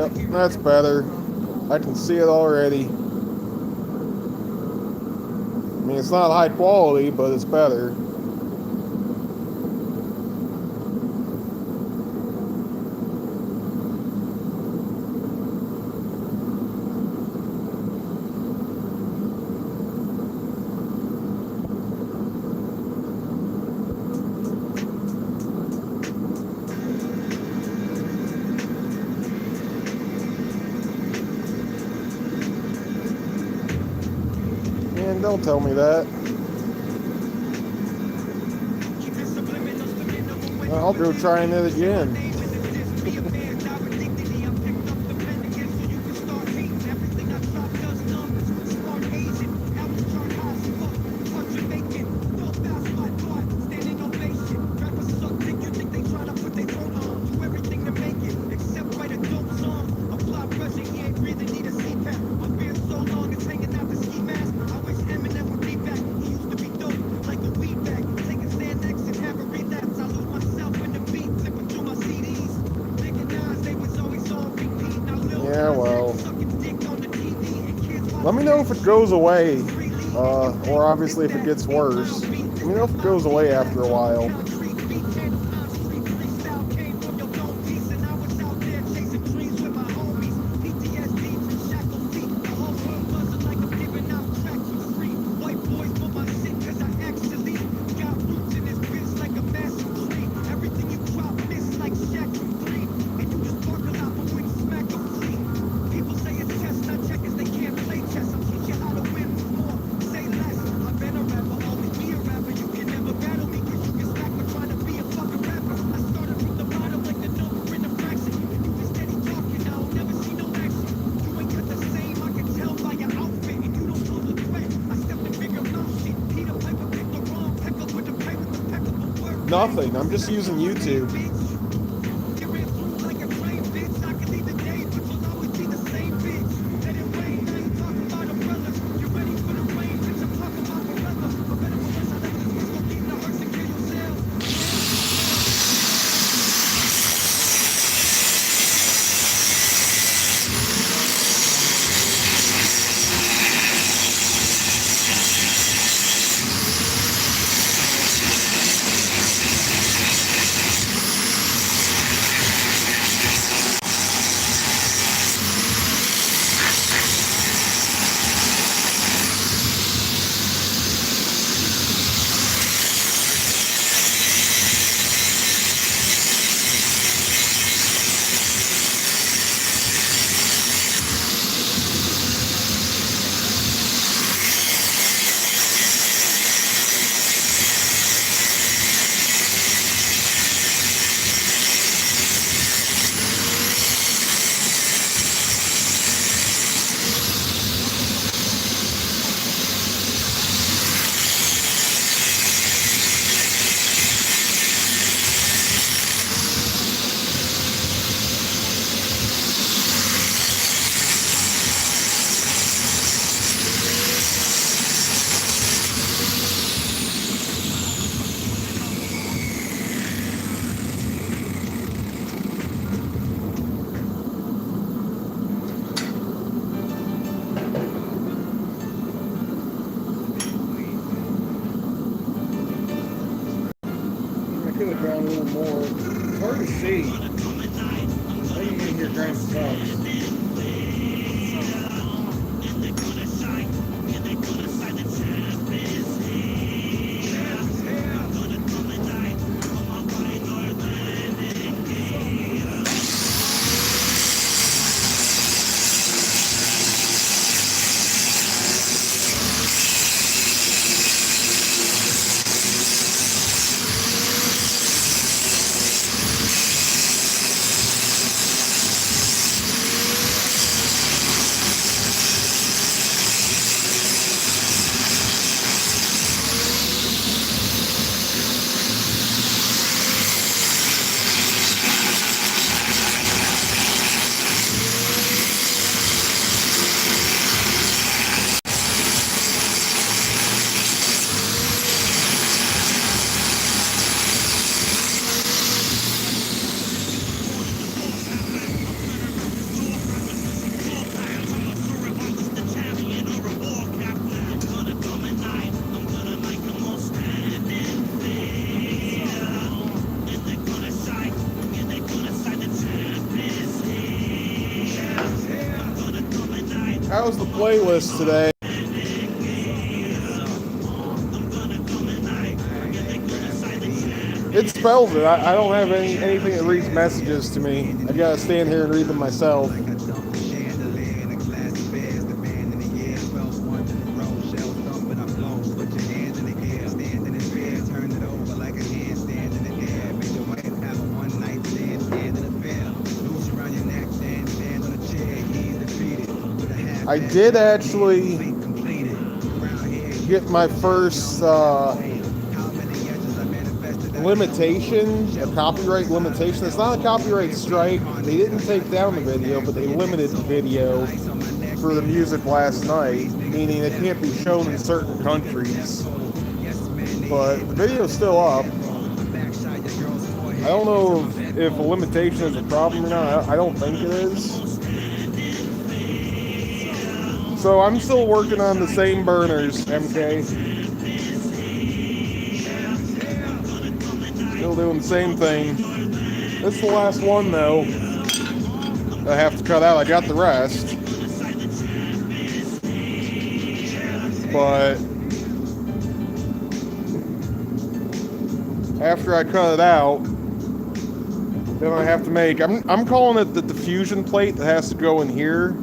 Yep, that's better. I can see it already. I mean, it's not high quality, but it's better. Man, don't tell me that. I'll go trying it again. Yeah, well. Let me know if it goes away. Or obviously if it gets worse. Let me know if it goes away after a while. Nothing. I'm just using YouTube. Could have drawn a little more. It's hard to see. I think you can hear Graham sucks. browse the playlist today. It spells it. I don't have anything that reads messages to me. I gotta stand here and read them myself. I did actually get my first limitation, a copyright limitation. It's not a copyright strike. They didn't take down the video, but they limited the video for the music last night, meaning it can't be shown in certain countries. But the video's still up. I don't know if a limitation is a problem or not. I don't think it is. So I'm still working on the same burners, MK. Still doing the same thing. This is the last one though. I have to cut out. I got the rest. But after I cut it out, then I have to make, I'm calling it the diffusion plate that has to go in here.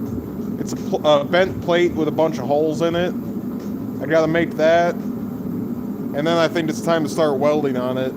It's a bent plate with a bunch of holes in it. I gotta make that. And then I think it's time to start welding on it.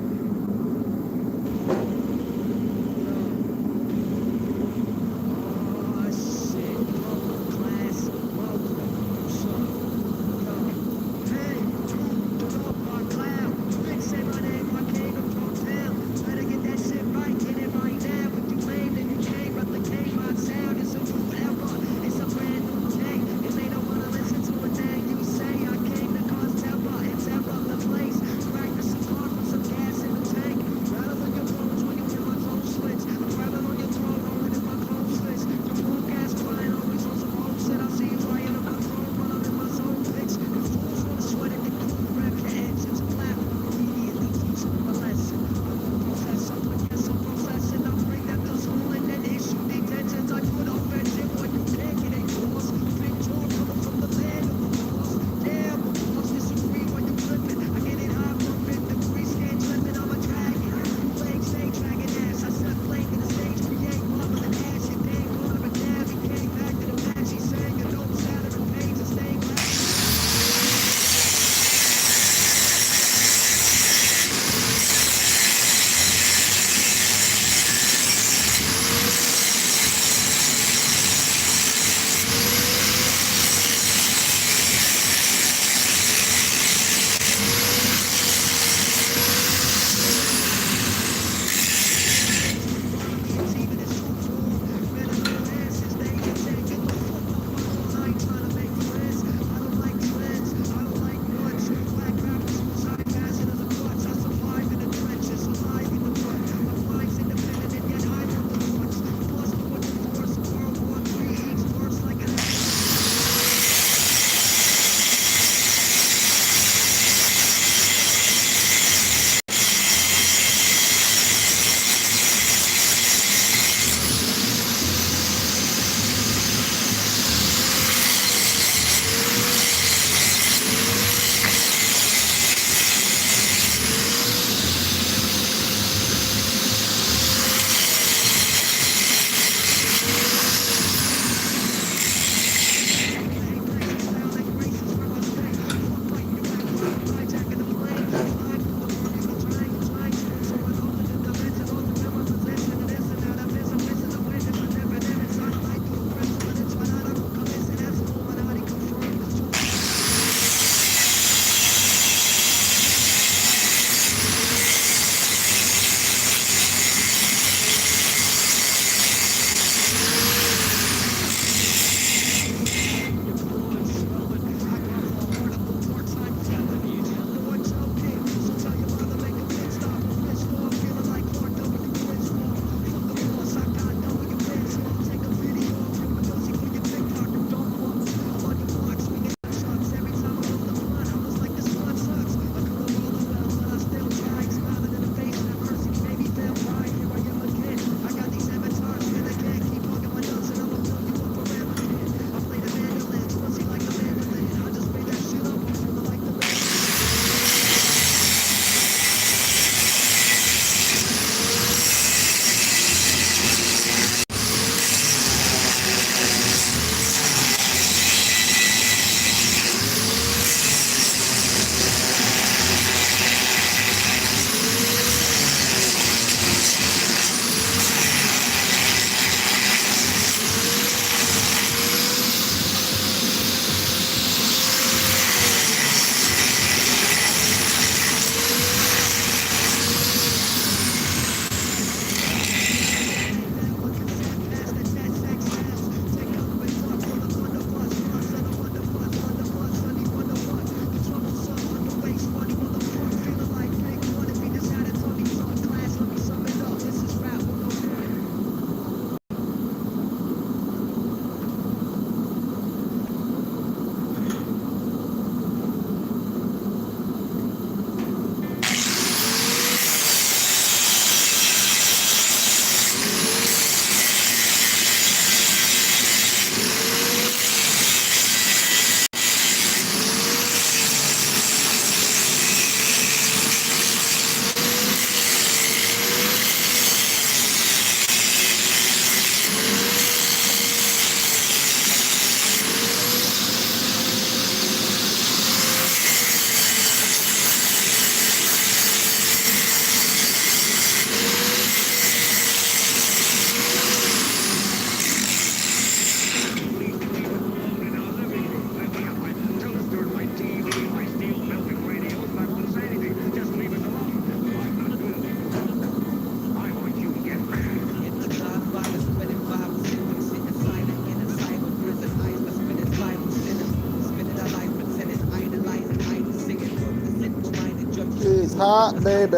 hot baby,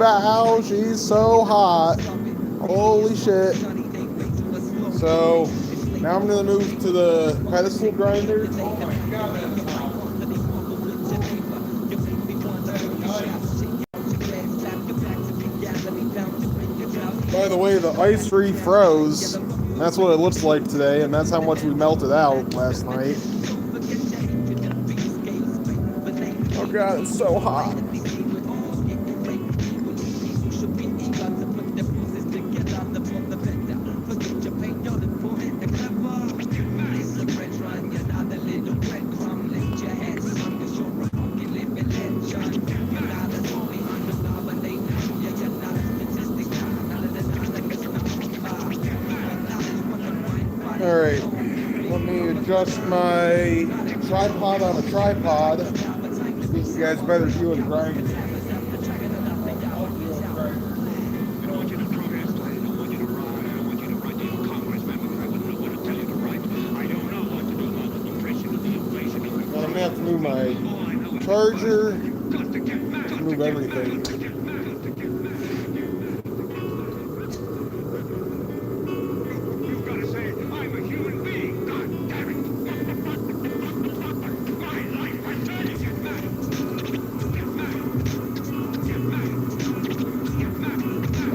ow, she's so hot. Holy shit. So, now I'm going to move to the pedestal grinder. Oh my god, that's hot. By the way, the ice refroze. That's what it looks like today, and that's how much we melted out last night. Oh god, it's so hot. Alright, let me adjust my tripod on a tripod. Gives you guys better view of the grinder. I'm gonna have to move my charger, move everything.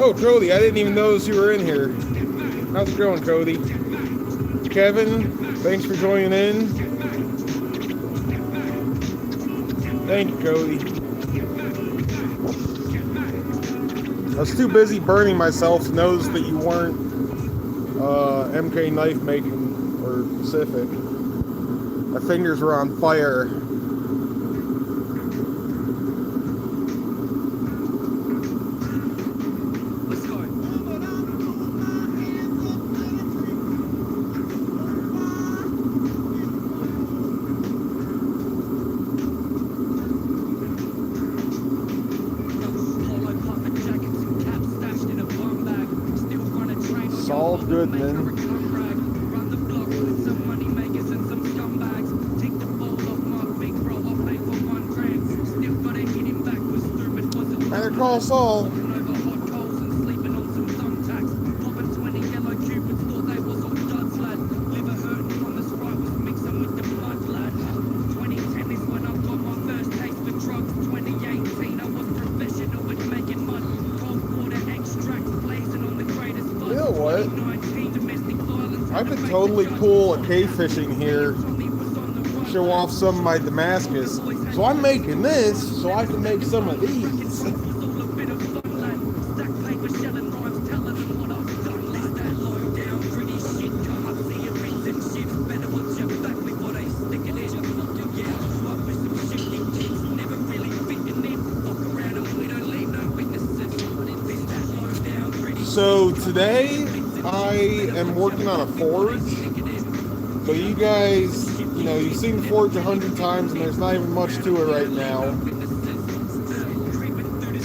Oh, Cody, I didn't even notice you were in here. How's it going, Cody? Kevin, thanks for joining in. Thank you, Cody. I was too busy burning myself to notice that you weren't MK knife making or Pacific. My fingers were on fire. Saul Goodman. Better call Saul. You know what? I could totally pull a cave fishing here, show off some of my Damascus. So I'm making this so I can make some of these. So today I am working on a forge. So you guys, you know, you've seen Forge 100 times and there's not even much to it right now.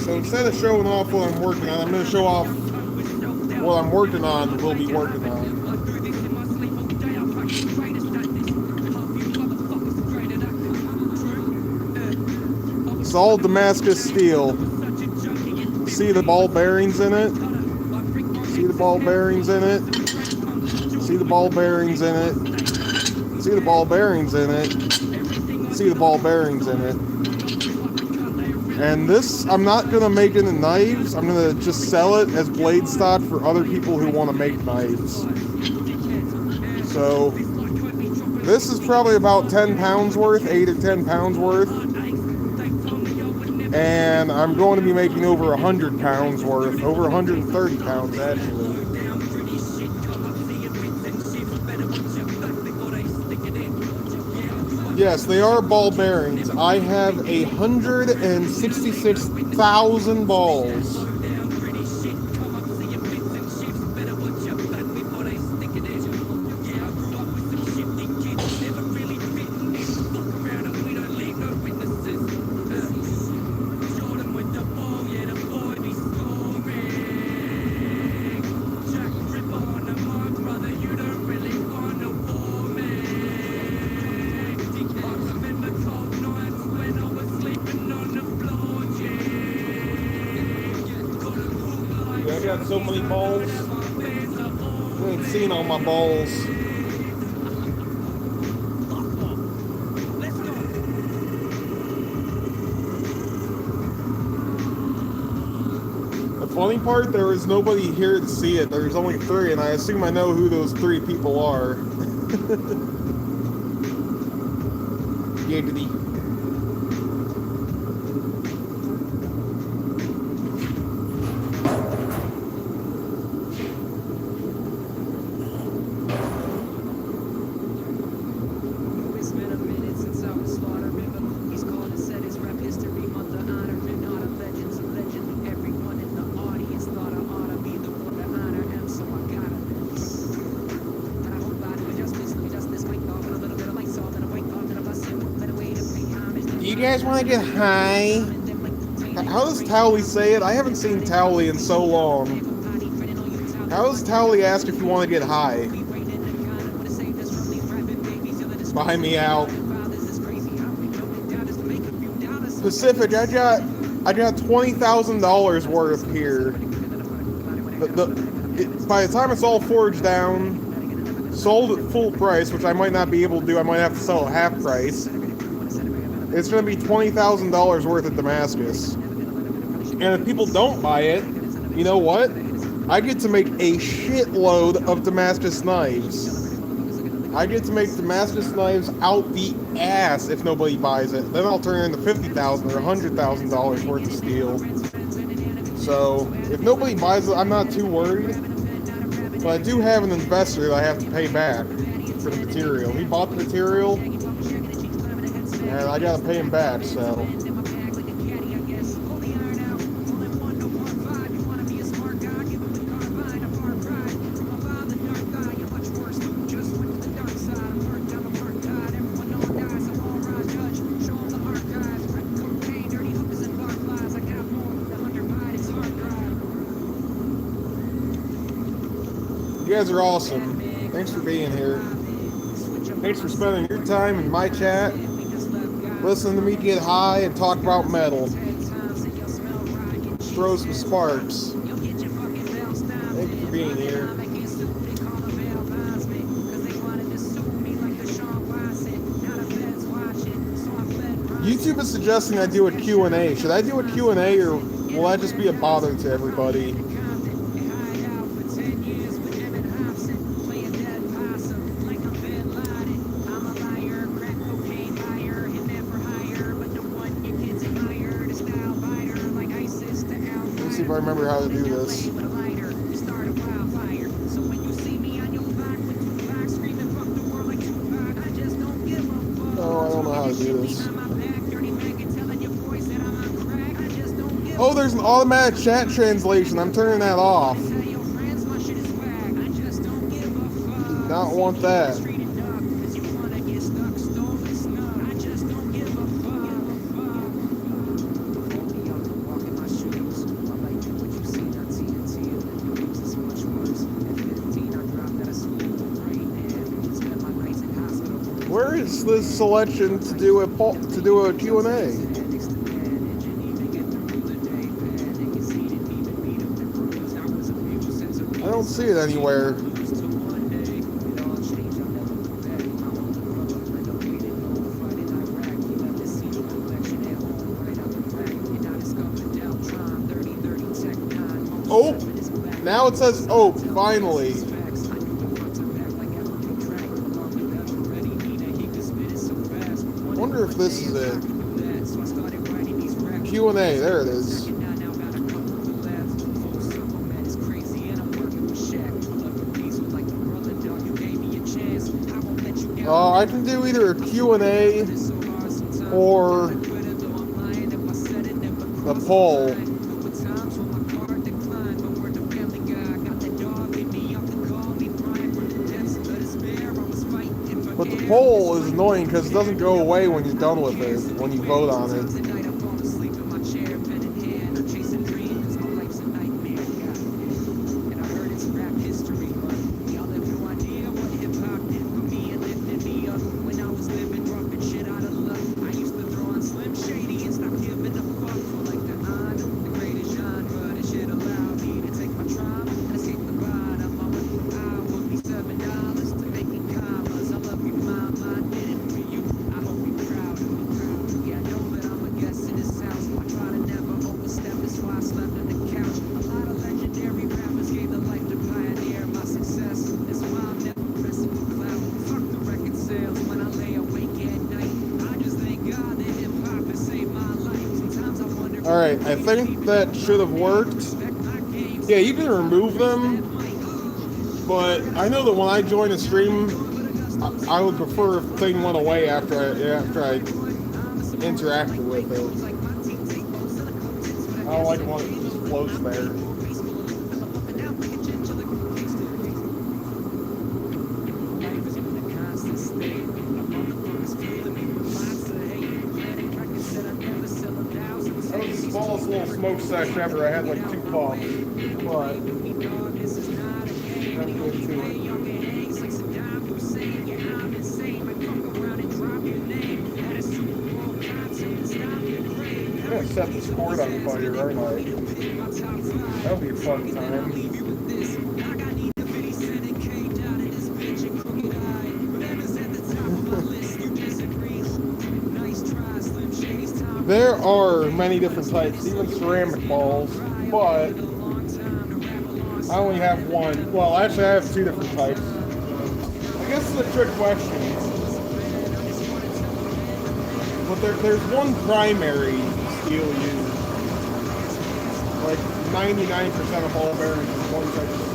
So instead of showing off what I'm working on, I'm going to show off what I'm working on, will be working on. It's all Damascus steel. See the ball bearings in it? See the ball bearings in it? See the ball bearings in it? See the ball bearings in it? See the ball bearings in it? And this, I'm not going to make into knives. I'm going to just sell it as blade stock for other people who want to make knives. So, this is probably about 10 pounds worth, 8 or 10 pounds worth. And I'm going to be making over 100 pounds worth, over 130 pounds actually. Yes, they are ball bearings. I have 166,000 balls. got so many balls. You ain't seen all my balls. The funny part, there is nobody here to see it. There's only 3, and I assume I know who those 3 people are. Giggity. You guys want to get high? How does Towley say it? I haven't seen Towley in so long. How does Towley ask if you want to get high? Buy me out. Pacific, I got $20,000 worth here. By the time it's all forged down, sold at full price, which I might not be able to do, I might have to sell at half price. It's going to be $20,000 worth at Damascus. And if people don't buy it, you know what? I get to make a shitload of Damascus knives. I get to make Damascus knives out the ass if nobody buys it. Then I'll turn it into $50,000 or $100,000 worth of steel. So, if nobody buys it, I'm not too worried. But I do have an investor that I have to pay back for the material. He bought the material, and I gotta pay him back, so. You guys are awesome. Thanks for being here. Thanks for spending your time in my chat. Listen to me get high and talk about metal. Throw some sparks. Thank you for being here. YouTube is suggesting I do a Q&A. Should I do a Q&A or will that just be a bother to everybody? If I remember how to do this. Oh, I don't know how to do this. Oh, there's an automatic chat translation. I'm turning that off. Do not want that. Where is this selection to do a Q&A? I don't see it anywhere. Oh, now it says, oh, finally. I wonder if this is it. Q&A, there it is. I can do either a Q&A or a poll. But the poll is annoying because it doesn't go away when you're done with it, when you vote on it. Alright, I think that should have worked. Yeah, you can remove them, but I know that when I join a stream, I would prefer if the thing went away after I interacted with it. I don't like it when it just floats there. That was the smallest little smoke section ever. I had like 2 puffs, but I'm good to it. I'm gonna set this cord on fire, aren't I? That'll be a fun time. There are many different types, even ceramic balls, but I only have one. Well, actually, I have 2 different types. I guess it's a trick question. But there's one primary steel used. Like 99% of all bearings is one type of steel.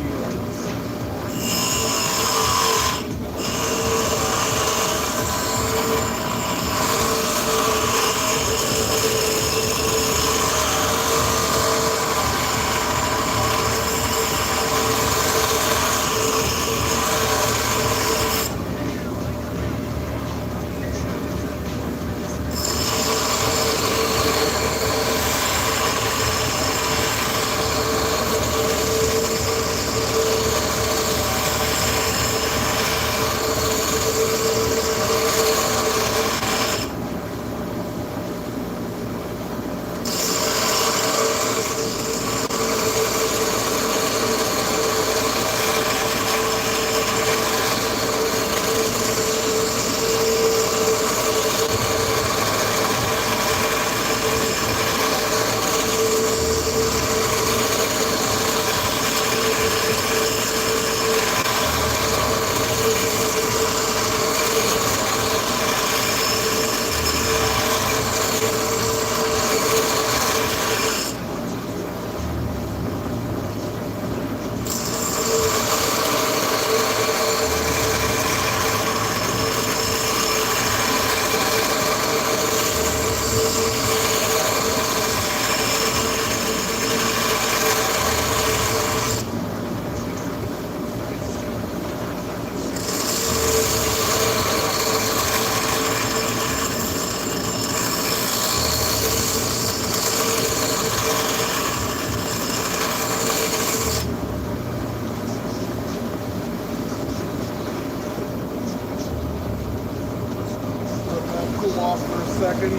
Off for a second.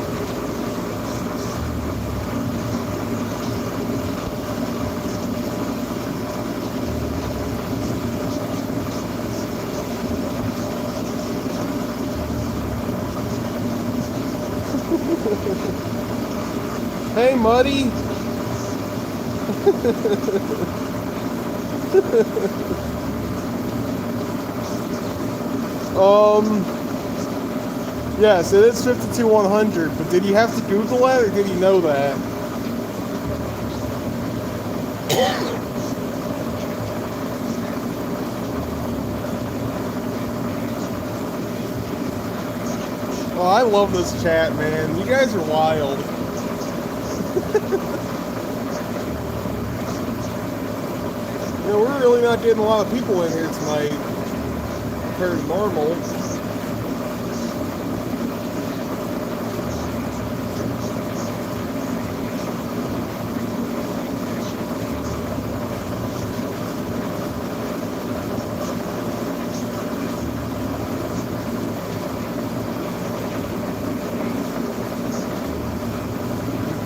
Hey, Muddy. Yes, it is 52-100, but did he have to Google that, or did he know that? Oh, I love this chat, man. You guys are wild. You know, we're really not getting a lot of people in here tonight compared to normal.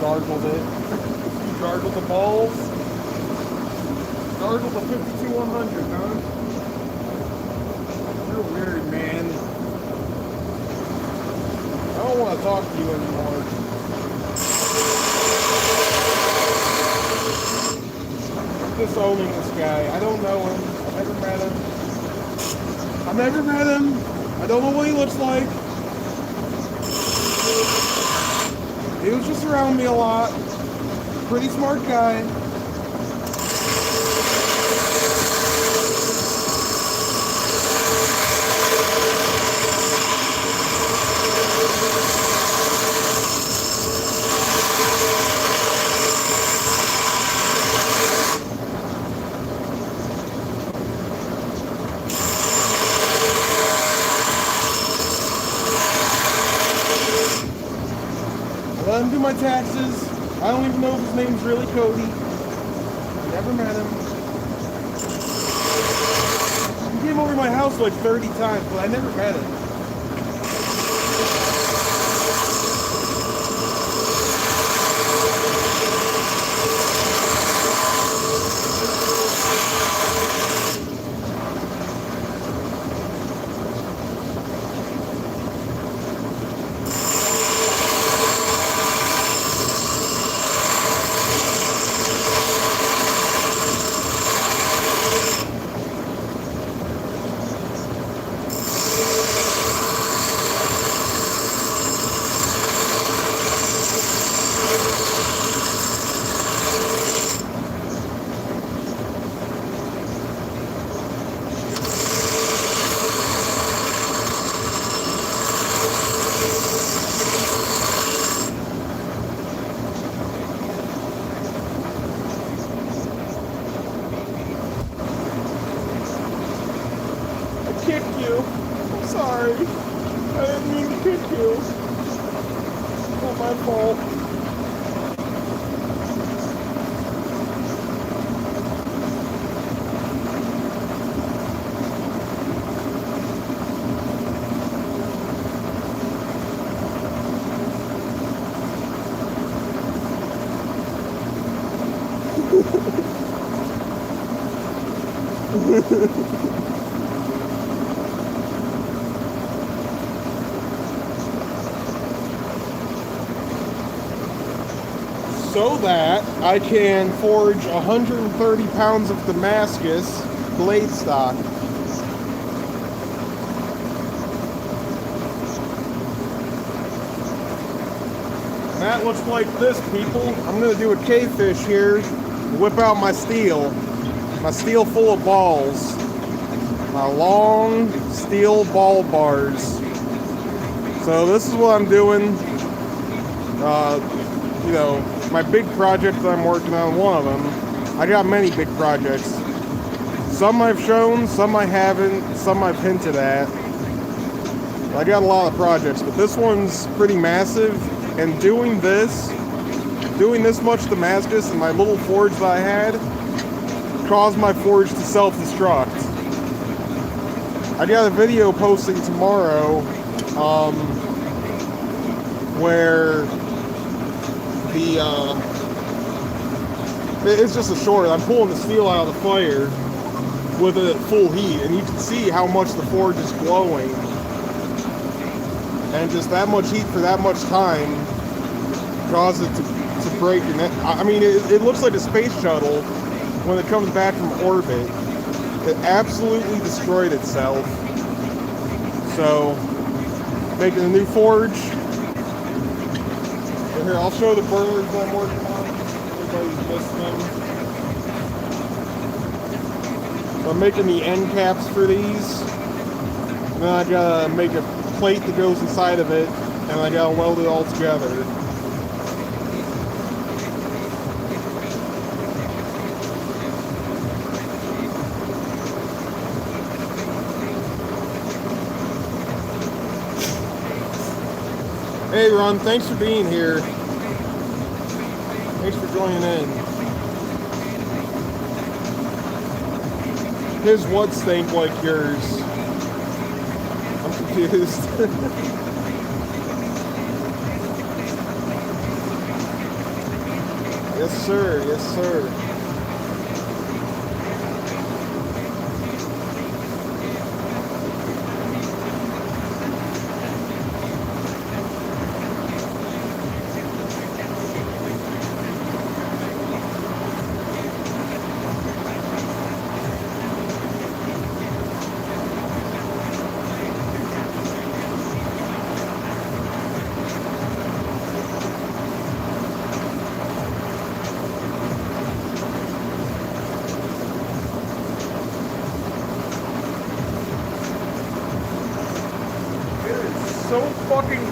Gargled it. You gargled the balls. Gargled the 52-100, huh? You're weird, man. I don't want to talk to you anymore. I'm disowning this guy. I don't know him. I've never met him. I don't know what he looks like. He was just around me a lot. Pretty smart guy. Let him do my taxes. I don't even know if his name's really Cody. I never met him. He came over to my house like 30 times, but I never met him. Kicked you. I'm sorry. I didn't mean to kick you. It's not my fault. So that I can forge 130 pounds of Damascus blade stock. And that looks like this, people. I'm gonna do a K-fish here, whip out my steel full of balls, my long steel ball bars. So this is what I'm doing. You know, my big project that I'm working on, one of them. I got many big projects. Some I've shown, some I haven't, some I've hinted at. I got a lot of projects, but this one's pretty massive. And doing this much Damascus in my little forge that I had caused my forge to self-destruct. I got a video posting tomorrow where it's just a short. I'm pulling the steel out of the fire with it at full heat, and you can see how much the forge is glowing. And just that much heat for that much time caused it to break. And I mean, it looks like a space shuttle when it comes back from orbit. It absolutely destroyed itself. So, making a new forge. Here, I'll show the burners that I'm working on. Everybody's missing them. So I'm making the end caps for these. And then I gotta make a plate that goes inside of it, and I gotta weld it all together. Hey Ron, thanks for being here. Thanks for joining in. His what stink like yours? I'm confused. Yes sir, yes sir.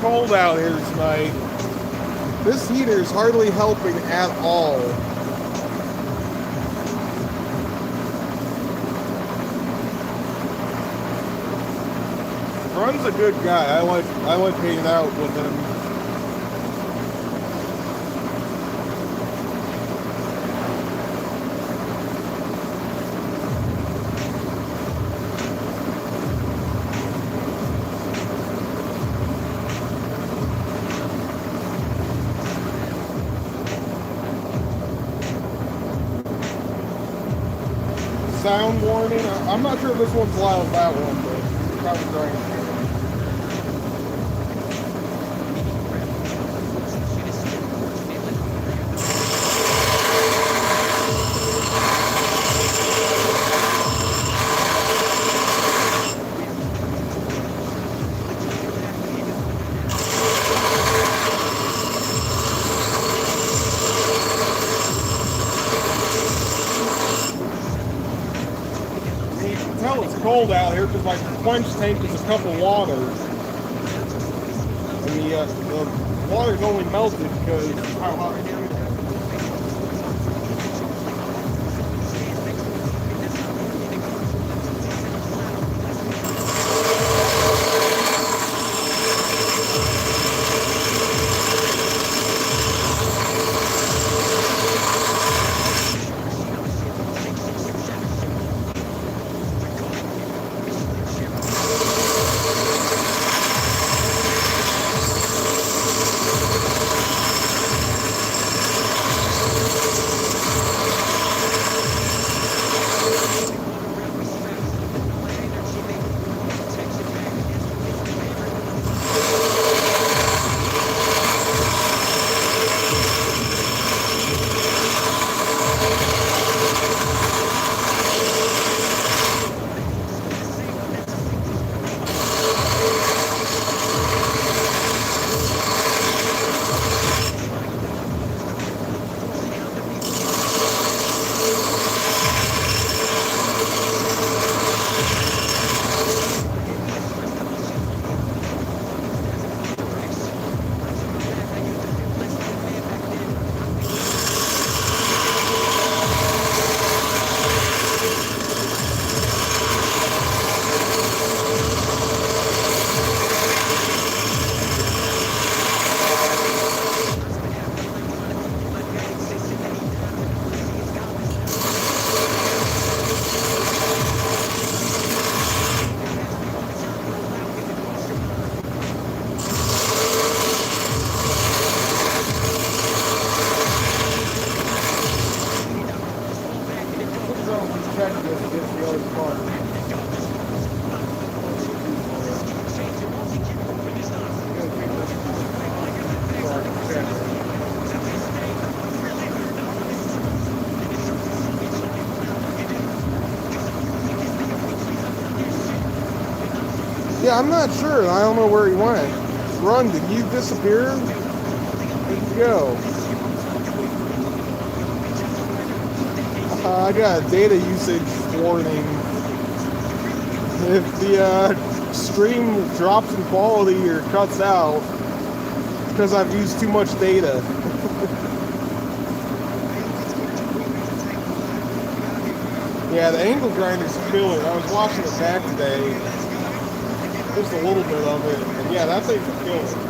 cold out here tonight. This heater is hardly helping at all. Run's a good guy. I like hanging out with him. Sound warning. I'm not sure if this one's loud as that one, but it's probably trying to. Cold out here because my quench tank is a cup of water, and the water's only melted because of how hot it is. Yeah, I'm not sure. I don't know where he went. Run, did you disappear? Where'd you go? I got a data usage warning. If the stream drops in quality or cuts out, it's because I've used too much data. Yeah, the angle grinder's killer. I was watching it back today. Just a little bit of it. And yeah, that thing's a killer.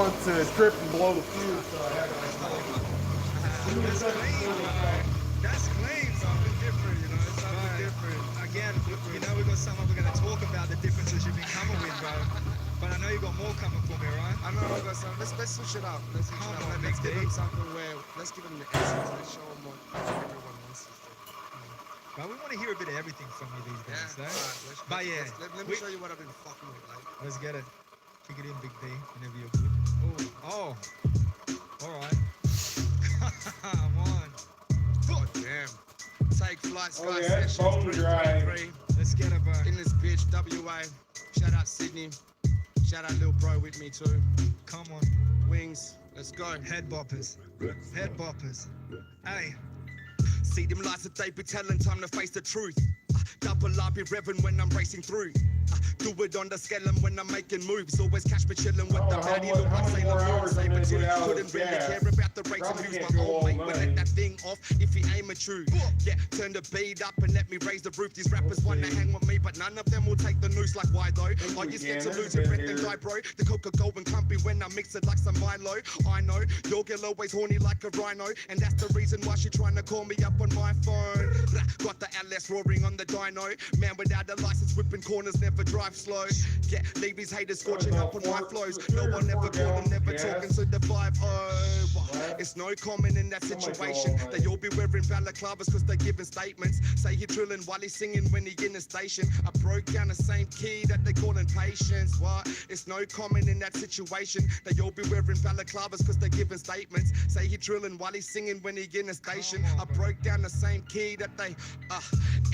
want to trip and blow the fuse, so I had to. That's clean, something different, you know, something different. Again, you know, we got someone we're going to talk about the differences you've been coming with, bro. But I know you got more coming for me, right? I know I got some. Let's switch it up. Let's give them something where, let's give them the essence. Let's show them what everyone wants us to. But we want to hear a bit of everything from you these days, Yeah. though. Right, let me show you what I've been fucking with. Like, let's get it. Kick it in, Big D, whenever you're good. Oh. All right. Come on. God damn. Take flight, Sky it's bone Sessions, dry. 333. Let's get it, bro. In this bitch, WA. Shout out Sydney. Shout out Lil Bro with me too. Come on. Wings. Let's go. Head boppers. Head boppers. Hey. See them lies that they be telling, time to face the truth. Double I be revving when I'm racing through. Do it on the scale and when I'm making moves. Always catch me chilling with the baddie. Look like Sailor Moon, saber tooth. Couldn't really care about the rates and who's my old mate. But let that thing off if he aim at you. Yeah, turn the beat up and let me raise the roof. These rappers wanna hang with me, but none of them will take the noose. Like why though? Are you scared to lose your breath and die, bro? The Coca-Cola and clumpy when I mix it like some Milo. I know your girl always horny like a rhino, and that's the reason why she trying to call me up on my phone. Got the LS roaring on the dyno. Man without a license whipping corners, never drive slow. Yeah, leave these haters scorching up on my flows. No one ever call them, never talking to the vibe. Oh, it's no comment in that situation. They all be wearing balaclavas cause they giving statements. Say he drilling while he's singing when he in the station. I broke down the same key that they calling patience. What? It's no comment in that situation. They all be wearing balaclavas cause they giving statements. Say he drilling while he's singing when he in the station. I broke down the same key that they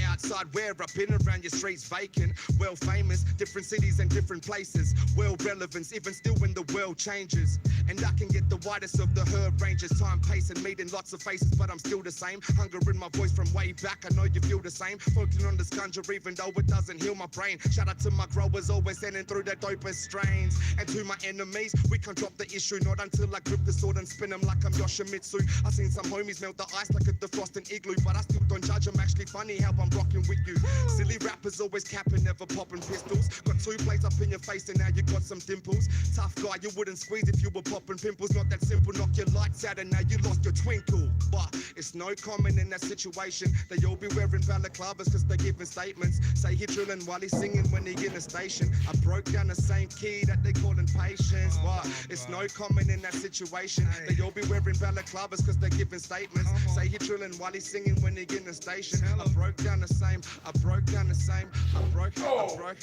outside where I've been around your streets vacant. Well famous, different cities and different places. Well relevance, even still when the world changes. And I can get the widest of the herb ranges. Time pacing, meeting lots of faces, but I'm still the same. Hunger in my voice from way back, I know you feel the same. Focusing on this ganja even though it doesn't heal my brain. Shout out to my growers, always sending through the dopest strains. And to my enemies, we can't drop the issue. Not until I grip the sword and spin them like I'm Yoshimitsu. I seen some homies melt the ice like at the Frost and Igloo, but I still don't judge, I'm actually funny how I'm rocking with you. Silly rappers always capping, never popping pistols. Got 2 plates up in your face and now you got some dimples. Tough guy, you wouldn't squeeze if you were popping pimples. Not that simple, knock your lights out and now you lost your twinkle. But it's no comment in that situation. They all be wearing balaclavas cause they giving statements. Say he drilling while he's singing when he in the station. I broke down the same key that they calling patience. But it's no comment in that situation. They all be wearing balaclavas cause they giving statements. Say he drilling while he's singing when he in the station. I broke down the same, I broke down the same, I broke down the same.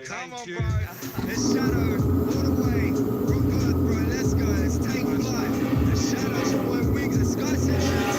Come on, bro. It's Shadow all the way from Perth, bro. Let's go. Let's take flight. The Shadow's your boy Wings and Sky Sessions.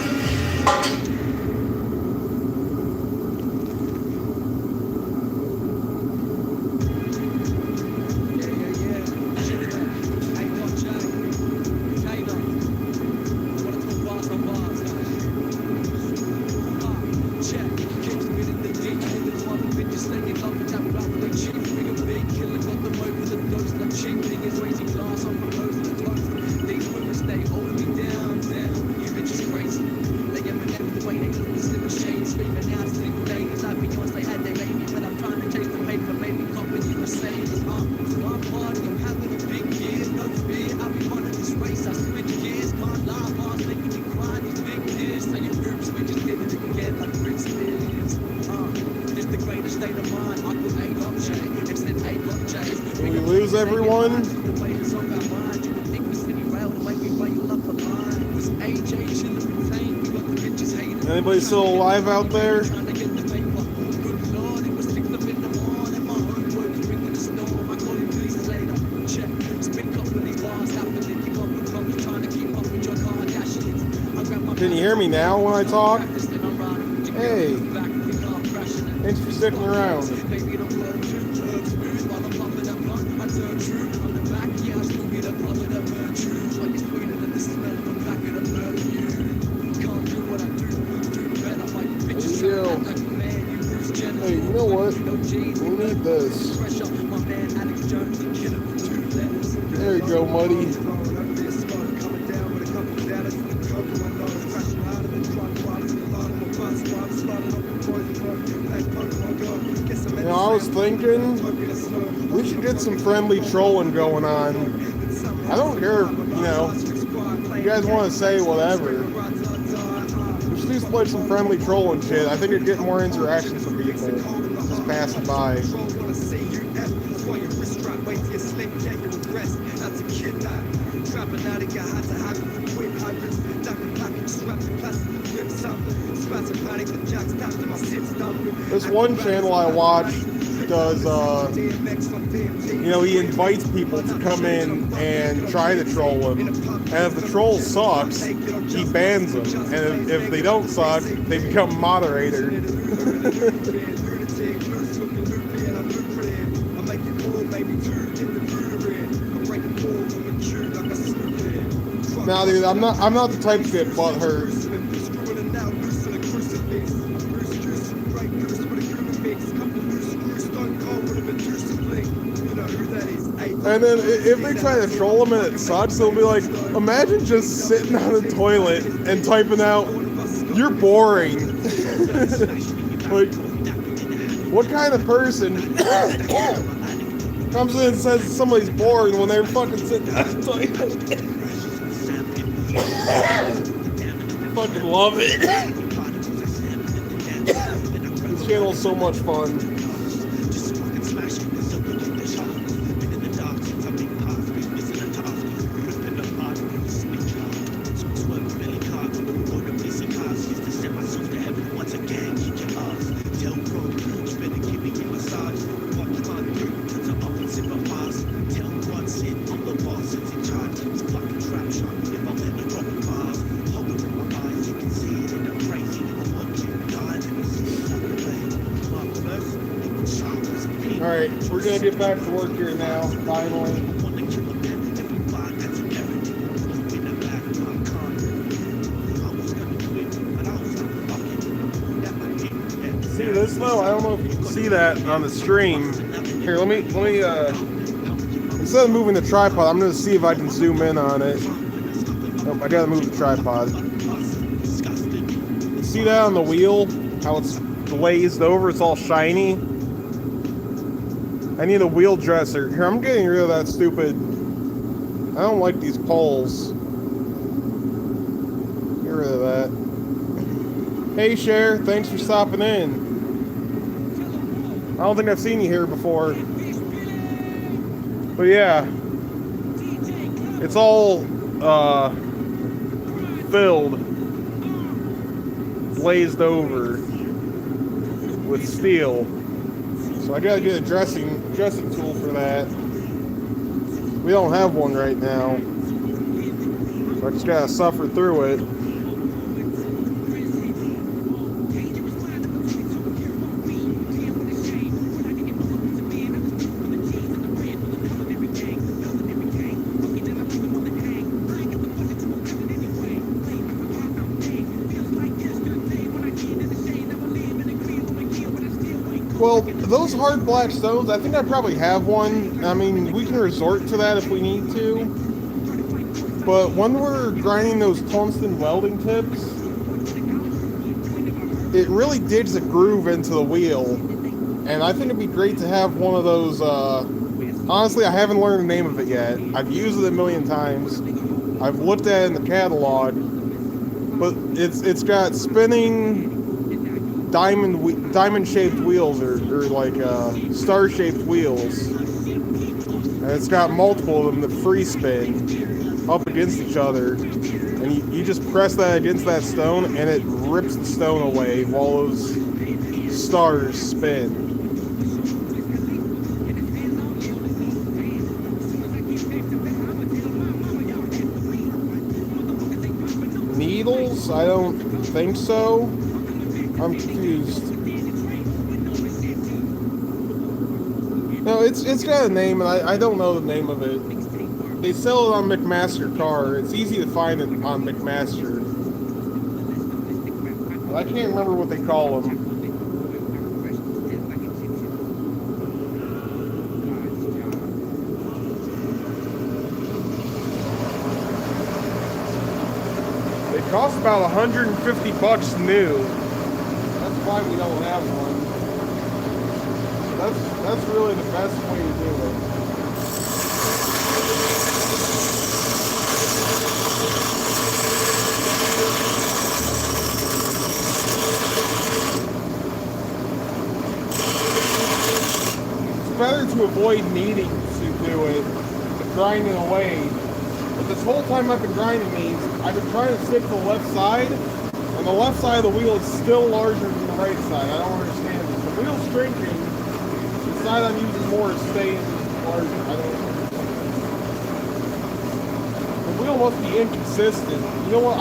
Did we lose everyone? Anybody still alive out there? Can you hear me now when I talk? Hey, thanks for sticking around. Hey, you know what? We need this. There you go, Muddy. You know, I was thinking get some friendly trolling going on. I don't care, you know. You guys want to say whatever. We should just play some friendly trolling shit. I think it'd get more interaction from people just passing by. This one channel I watch does, you know, he invites people to come in and try to troll him. And if the troll sucks, he bans them. And if they don't suck, they become moderator. Nah, dude, I'm not the type to get butthurt. And then if they try to troll him and it sucks, they'll be like, imagine just sitting on the toilet and typing out, "You're boring." Like, what kind of person comes in and says somebody's boring when they're fucking sitting on the toilet? Fucking love it. This channel's so much fun. Alright, we're gonna get back to work here now, finally. See this though? I don't know if you can see that on the stream. Here, let me instead of moving the tripod, I'm gonna see if I can zoom in on it. Oh, I gotta move the tripod. See that on the wheel? How it's glazed over, it's all shiny. I need a wheel dresser. Here, I'm getting rid of that stupid... I don't like these poles. Get rid of that. Hey, Cher. Thanks for stopping in. I don't think I've seen you here before. But yeah. It's all, filled. Glazed over. With steel. So I gotta get a dressing tool for that. We don't have one right now. So I just gotta suffer through it. Well, those hard black stones, I think I probably have one. I mean, we can resort to that if we need to. But when we're grinding those tungsten welding tips, it really digs a groove into the wheel. And I think it'd be great to have one of those, honestly, I haven't learned the name of it yet. I've used it a million times. I've looked at it in the catalog. But it's got spinning diamond-shaped wheels, or like star-shaped wheels, and it's got multiple of them that free spin up against each other, and you just press that against that stone, and it rips the stone away while those stars spin. Needles? I don't think so. I'm confused. No, it's got a name, and I don't know the name of it. They sell it on McMaster Car. It's easy to find it on McMaster. I can't remember what they call them. They cost about $150 new. That's why we don't have one. That's really the best way to do it. to avoid needing to do it, grinding away. But this whole time I've been grinding these, I've been trying to stick to the left side, and the left side of the wheel is still larger than the right side. I don't understand this. The wheel's shrinking, the side I'm using more is staying larger. I don't know. The wheel must be inconsistent. You know what,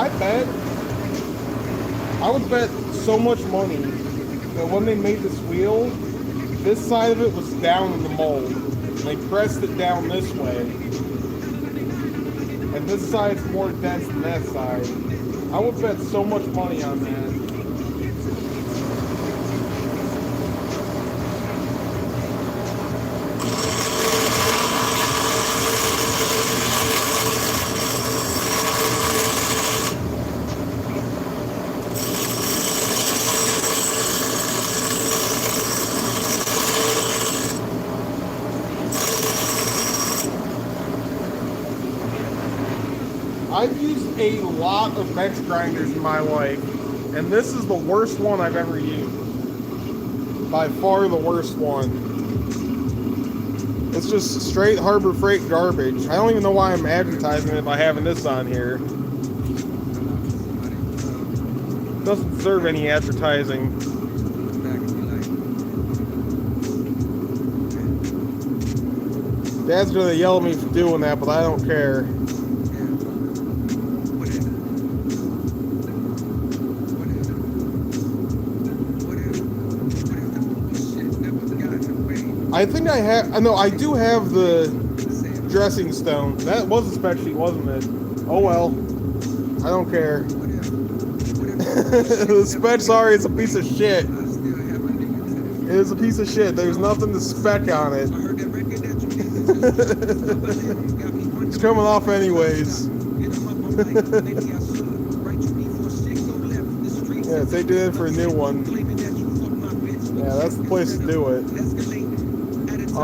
I would bet so much money that when they made this wheel, this side of it was down in the mold. And they pressed it down this way. And this side's more dense than that side. I would bet so much money on that. I've used a lot of bench grinders in my life, and this is the worst one I've ever used. By far the worst one. It's just straight Harbor Freight garbage. I don't even know why I'm advertising it by having this on here. It doesn't deserve any advertising. Dad's gonna yell at me for doing that, but I don't care. I think I have, no, I do have the dressing stone. That was a spec sheet, wasn't it? Oh well. I don't care. The spec, sorry, it's a piece of shit. It is a piece of shit. There's nothing to spec on it. It's coming off anyways. Yeah, take it in for a new one. Yeah, that's the place to do it. I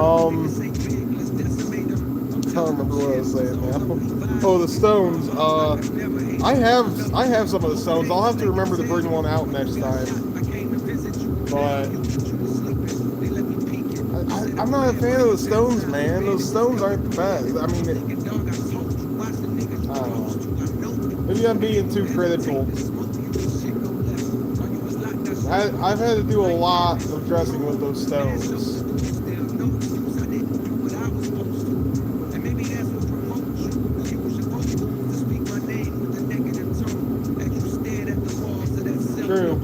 can't remember what I was saying now. Oh, the stones. I have some of the stones. I'll have to remember to bring one out next time. But I'm not a fan of the stones, man. Those stones aren't the best. I mean, I don't know. Maybe I'm being too critical. I've had to do a lot of dressing with those stones. True.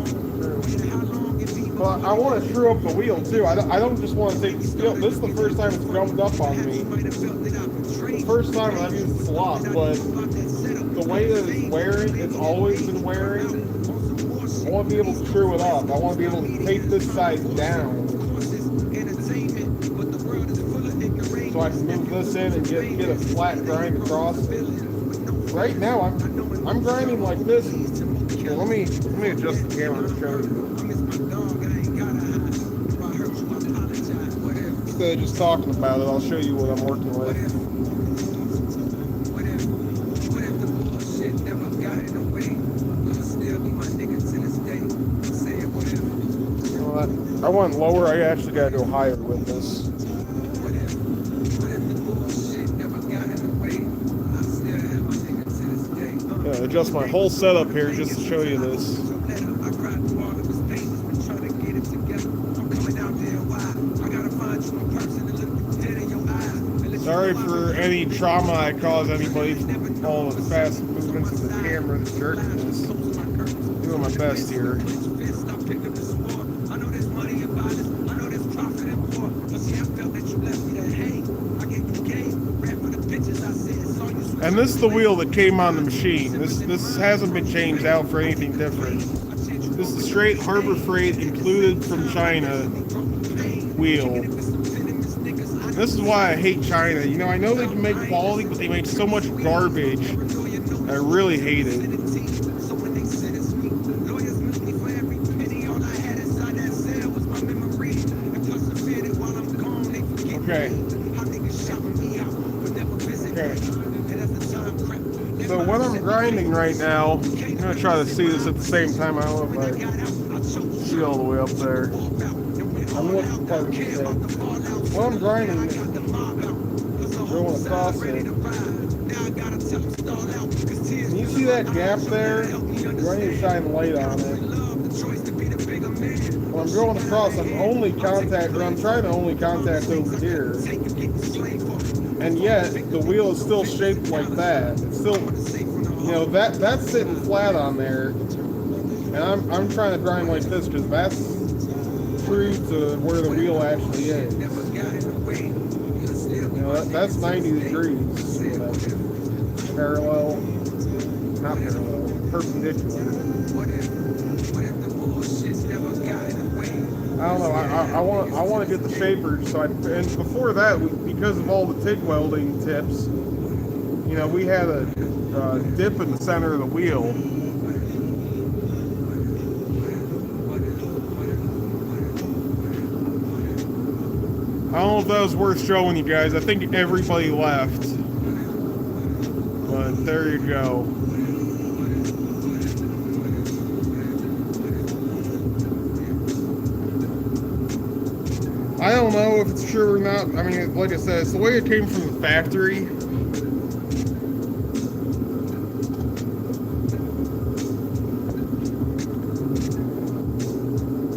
But I want to screw up the wheel too. I don't just want to take the steel. This is the first time it's gummed up on me. The first time I've used this a lot, but the way that it's wearing, it's always been wearing. I want to be able to screw it up. I want to be able to take this side down, so I can move this in and get a flat grind across it. Right now, I'm grinding like this. Here, let me adjust the camera to show you. Instead of just talking about it, I'll show you what I'm working with. You know what? I went lower. I actually gotta go higher with this. Adjust my whole setup here just to show you this. Sorry for any trauma I cause anybody from all the fast movements of the camera and jerkiness. Doing my best here. And this is the wheel that came on the machine. This hasn't been changed out for anything different. This is straight Harbor Freight included from China wheel. This is why I hate China. You know, I know they can make quality, but they make so much garbage. I really hate it. Okay. So when I'm grinding right now, I'm going to try to see this at the same time. I don't know if I see all the way up there. I'm looking for parts today. Well, I'm grinding, going across it. Can you see that gap there? Do I need to shine light on it? When I'm going across, I'm trying to only contact over here. And yet, the wheel is still shaped like that. It's still, you know, that's sitting flat on there. And I'm trying to grind like this because that's true to where the wheel actually is. You know, that's 90 degrees. You know, parallel, not parallel, perpendicular. I don't know. I want to get the shaper. And before that, because of all the TIG welding tips, you know, we had a dip in the center of the wheel. I don't know if that was worth showing you guys. I think everybody left. But there you go. I don't know if it's true or not. I mean, like I said, it's the way it came from the factory.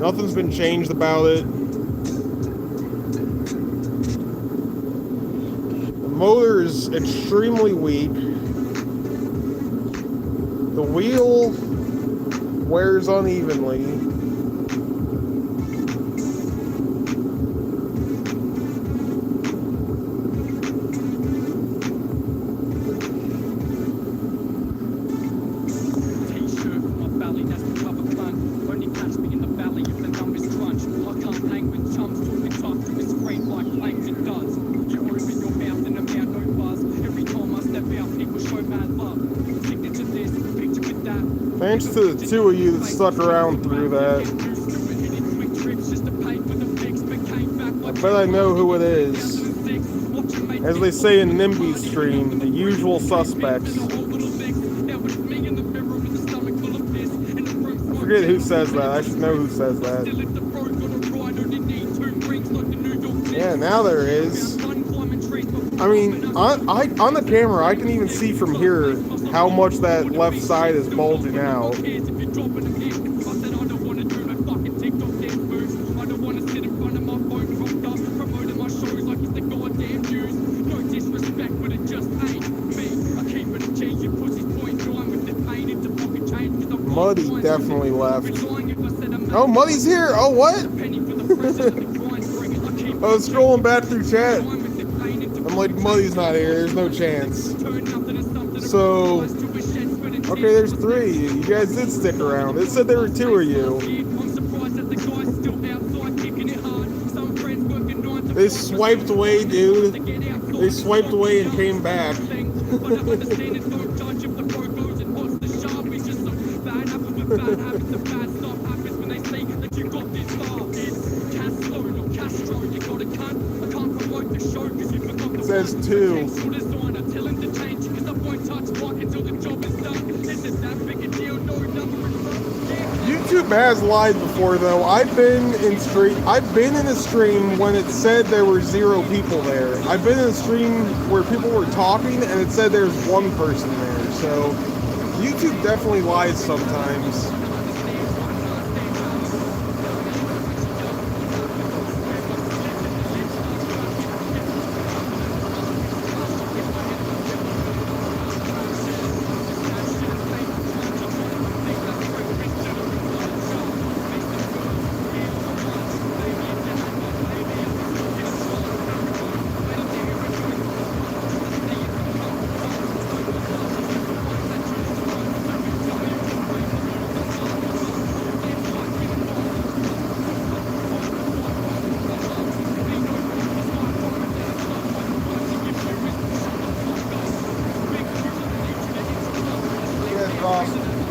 Nothing's been changed about it. The motor is extremely weak. The wheel wears unevenly. Thanks to the two of you that stuck around through that. I bet I know who it is. As they say in NIMBY's stream, the usual suspects. I forget who says that. I should know who says that. Yeah, now there is. I mean, on the camera, I can even see from here how much that left side is bulging out. Muddy definitely left. Oh, Muddy's here! Oh, what? I was scrolling back through chat. I'm like, Muddy's not here. There's no chance. So, okay, there's three of you. You guys did stick around. It said there were two of you. They swiped away, dude. They swiped away and came back. It says two. YouTube has lied before, though. I've been in a stream when it said there were 0 people there. I've been in a stream where people were talking and it said there's 1 person there. So YouTube definitely lies sometimes.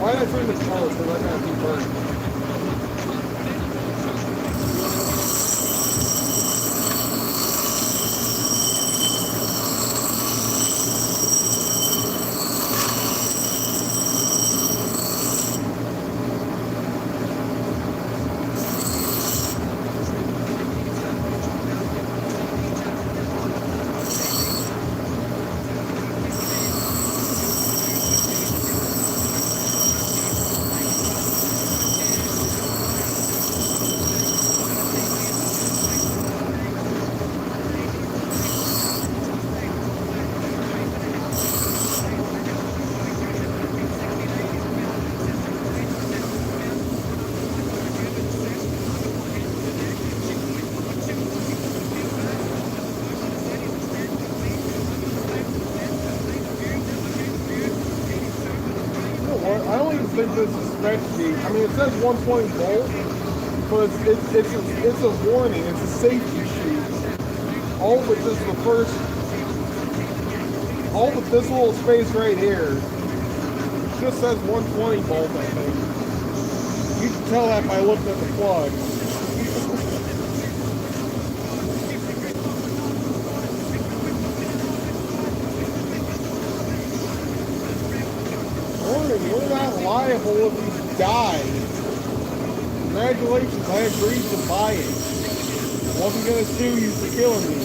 Why did I turn this color? Because I got too burnt. think this is spec sheet. I mean, it says 120 volt, but it's a warning. It's a safety sheet. All but just the first, all but this little space right here just says 120 volt, I think. You can tell that by looking at the plugs. Warning, you're not liable if you die. Congratulations, I agreed to buy it. I wasn't gonna sue you for killing me.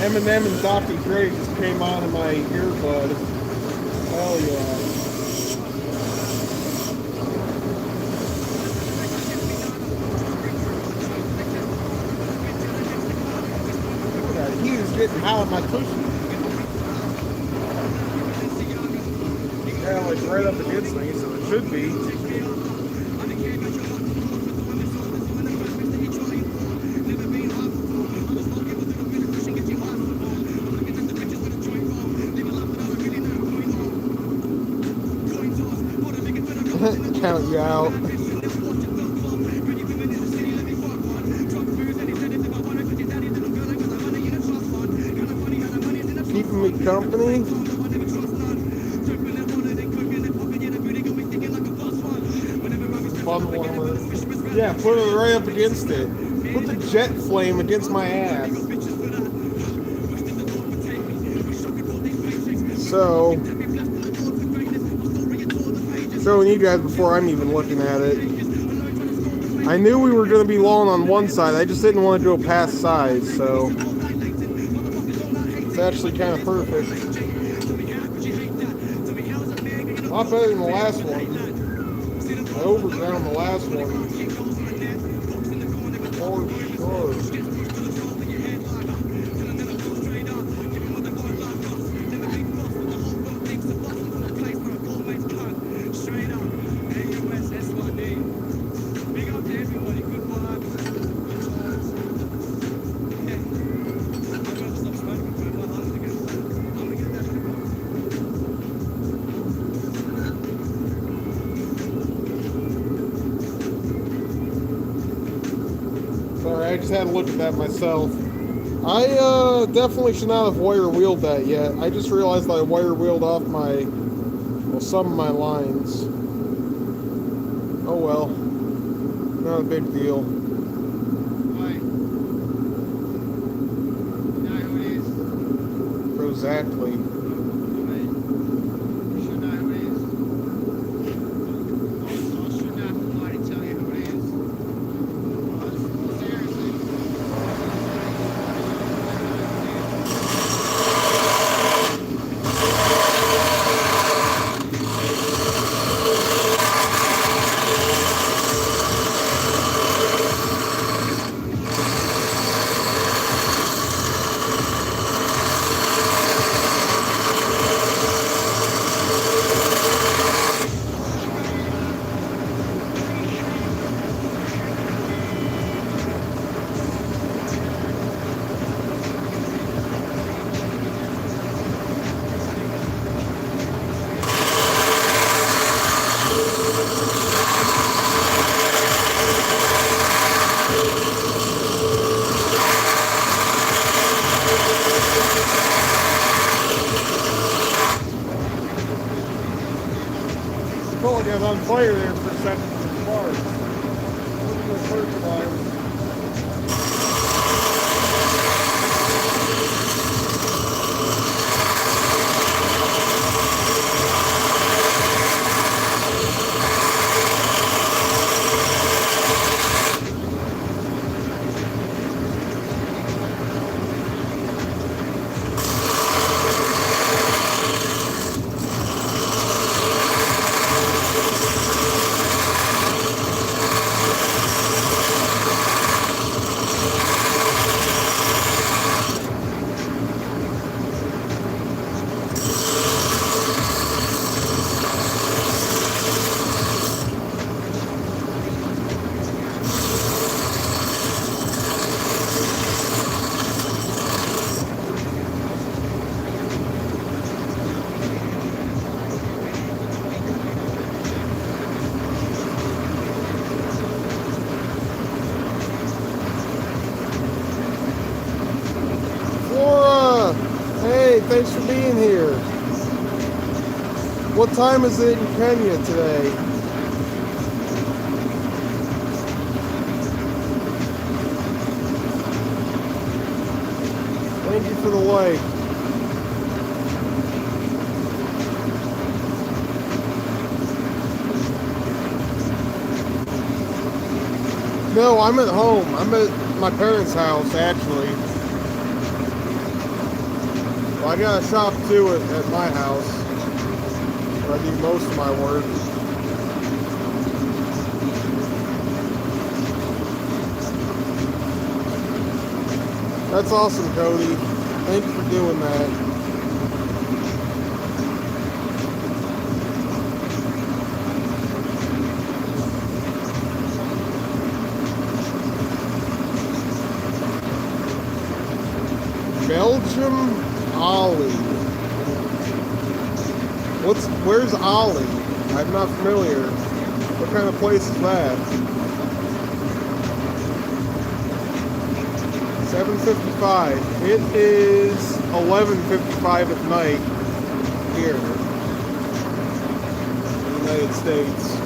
Eminem and Dr. Dre just came on in my earbud. Hell yeah. Look at that. He is getting hot on my tushy. Yeah, like right up against me, so it should be. Count you out. Keeping me company. Fun warmer. Yeah, put it right up against it. Put the jet flame against my ass. So, showing you guys before I'm even looking at it. I knew we were going to be long on one side. I just didn't want to do a past size, so it's actually kind of perfect. A lot better than the last one. I overground the last one. For sure. I just had to look at that myself. I definitely should not have wire wheeled that yet. I just realized that I wire wheeled off my, well, some of my lines. Oh well, not a big deal. Why? You know who it is? Exactly. You should know who it is. I shouldn't have to lie to tell you who it is. Seriously. Felt like I was on fire there for a second. Look at the first fire. thanks for being here. What time is it in Kenya today? Thank you for the like. No, I'm at home. I'm at my parents' house, actually. Well, I got a shop too at my house, where I do most of my work. That's awesome, Cody. Thank you for doing that. Belgium, Ollie. Where's Ollie? I'm not familiar. What kind of place is that? 7:55. It is 11:55 at night here in the United States.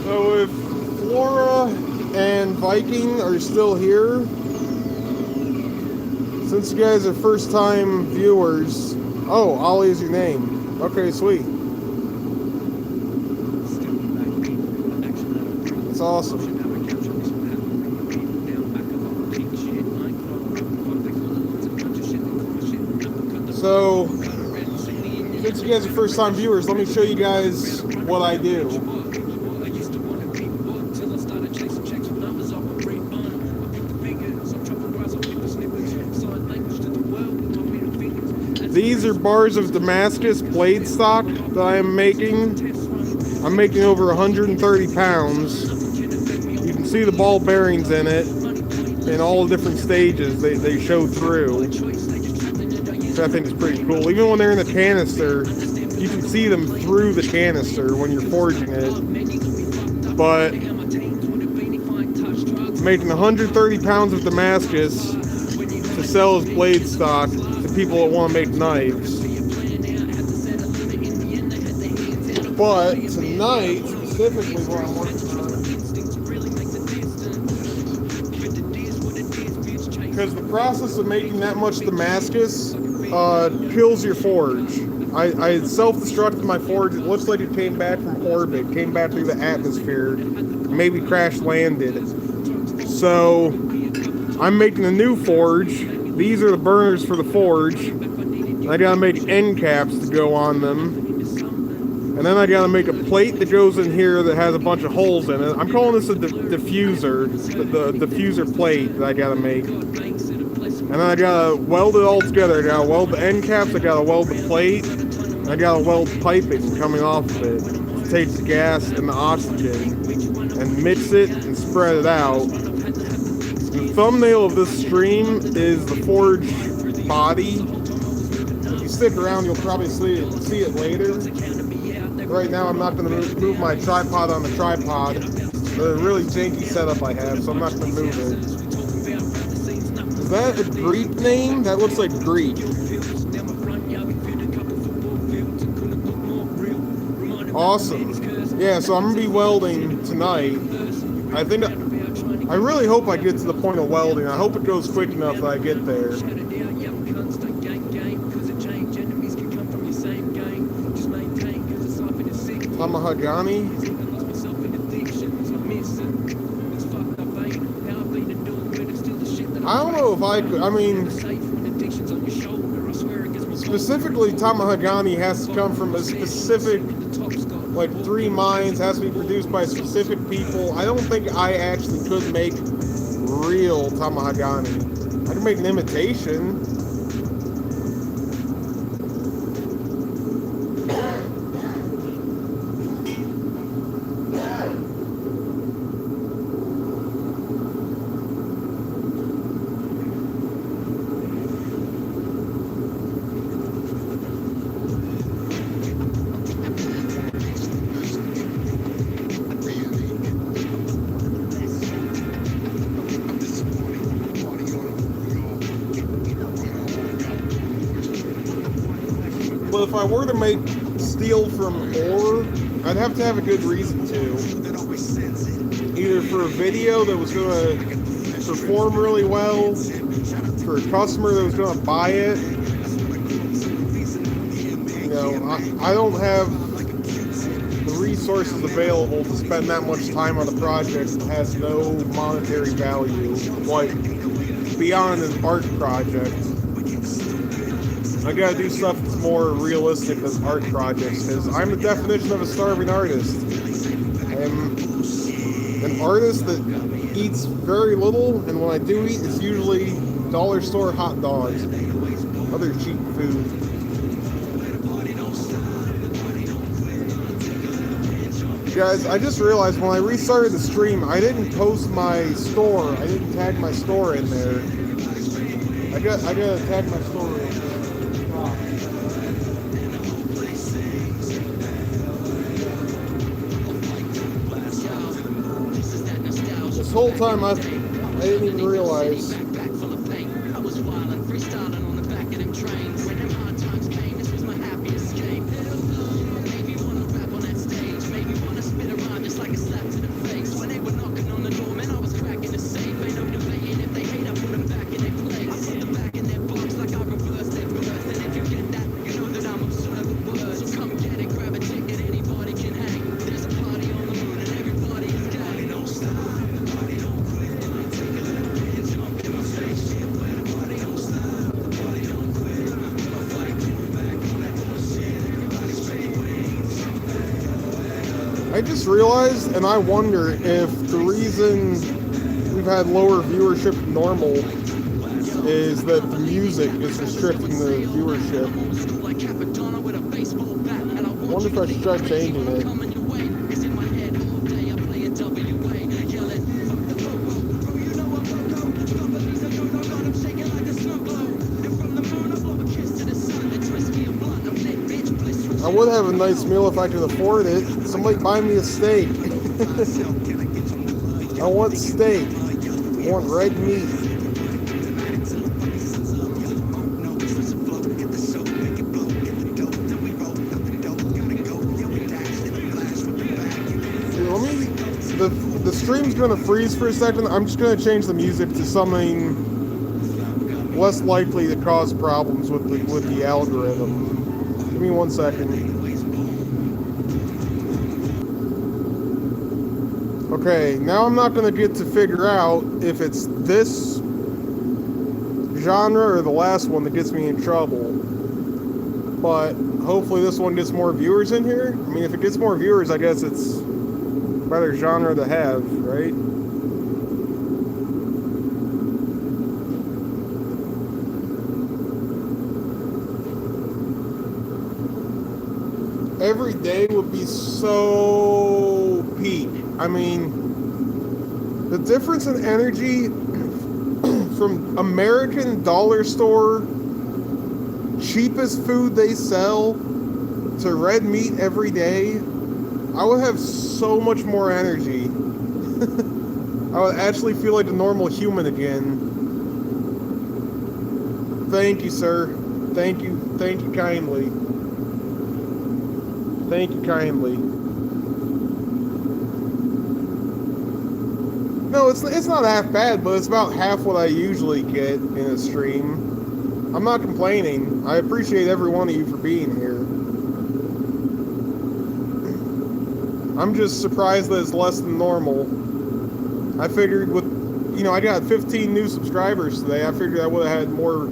So if Flora and Viking are still here, since you guys are first time viewers, oh, Ollie is your name. Okay, sweet. That's awesome. So, since you guys are first time viewers, let me show you guys what I do. These are bars of Damascus blade stock that I am making. I'm making over 130 pounds. You can see the ball bearings in it in all the different stages they show through, which I think is pretty cool. Even when they're in the canister, you can see them through the canister when you're forging it. But making 130 pounds of Damascus to sell as blade stock to people that want to make knives. But tonight, specifically what I'm working on, because the process of making that much Damascus kills your forge. I self-destructed my forge. It looks like it came back from orbit, came back through the atmosphere, maybe crash landed. So I'm making a new forge. These are the burners for the forge. I gotta make end caps to go on them. And then I gotta make a plate that goes in here that has a bunch of holes in it. I'm calling this a diffuser, the diffuser plate that I gotta make. And then I gotta weld it all together. I gotta weld the end caps, I gotta weld the plate, and I gotta weld piping coming off of it. Take the gas and the oxygen and mix it and spread it out. The thumbnail of this stream is the forged body. If you stick around, you'll probably see it later. Right now, I'm not going to move my tripod on the tripod. It's a really janky setup I have, so I'm not going to move it. Is that a Greek name? That looks like Greek. Awesome. Yeah, so I'm going to be welding tonight. I really hope I get to the point of welding. I hope it goes quick enough that I get there. Tamahagani. I don't know if I could, I mean, specifically Tamahagani has to come from a specific, like 3 mines, has to be produced by specific people. I don't think I actually could make real Tamahagani. I can make an imitation. But if I were to make steel from ore, I'd have to have a good reason to. Either for a video that was going to perform really well, for a customer that was going to buy it. You know, I don't have the resources available to spend that much time on a project that has no monetary value, like beyond an art project. I gotta do stuff that's more realistic than art projects, because I'm the definition of a starving artist. I am an artist that eats very little, and when I do eat, it's usually dollar store hot dogs, other cheap food. Guys, I just realized when I restarted the stream, I didn't post my store. I didn't tag my store in there. I gotta tag my store in there. This whole time I didn't even realize. I just realized, and I wonder if the reason we've had lower viewership than normal is that the music is restricting the viewership. I wonder if I should try changing it. I would have a nice meal if I could afford it. Somebody buy me a steak. I want steak. I want red meat. The stream's gonna freeze for a second. I'm just gonna change the music to something less likely to cause problems with the algorithm. Give me 1 second. Okay, now I'm not going to get to figure out if it's this genre or the last one that gets me in trouble. but hopefully this one gets more viewers in here. I mean, if it gets more viewers, I guess it's a better genre to have, right? Every day would be so peak. I mean, the difference in energy from American dollar store, cheapest food they sell, to red meat every day, I would have so much more energy. I would actually feel like a normal human again. Thank you, sir. Thank you kindly. Thank you kindly. No, it's not half bad, but it's about half what I usually get in a stream. I'm not complaining. I appreciate every one of you for being here. I'm just surprised that it's less than normal. I figured with, I got 15 new subscribers today. I figured I would have had more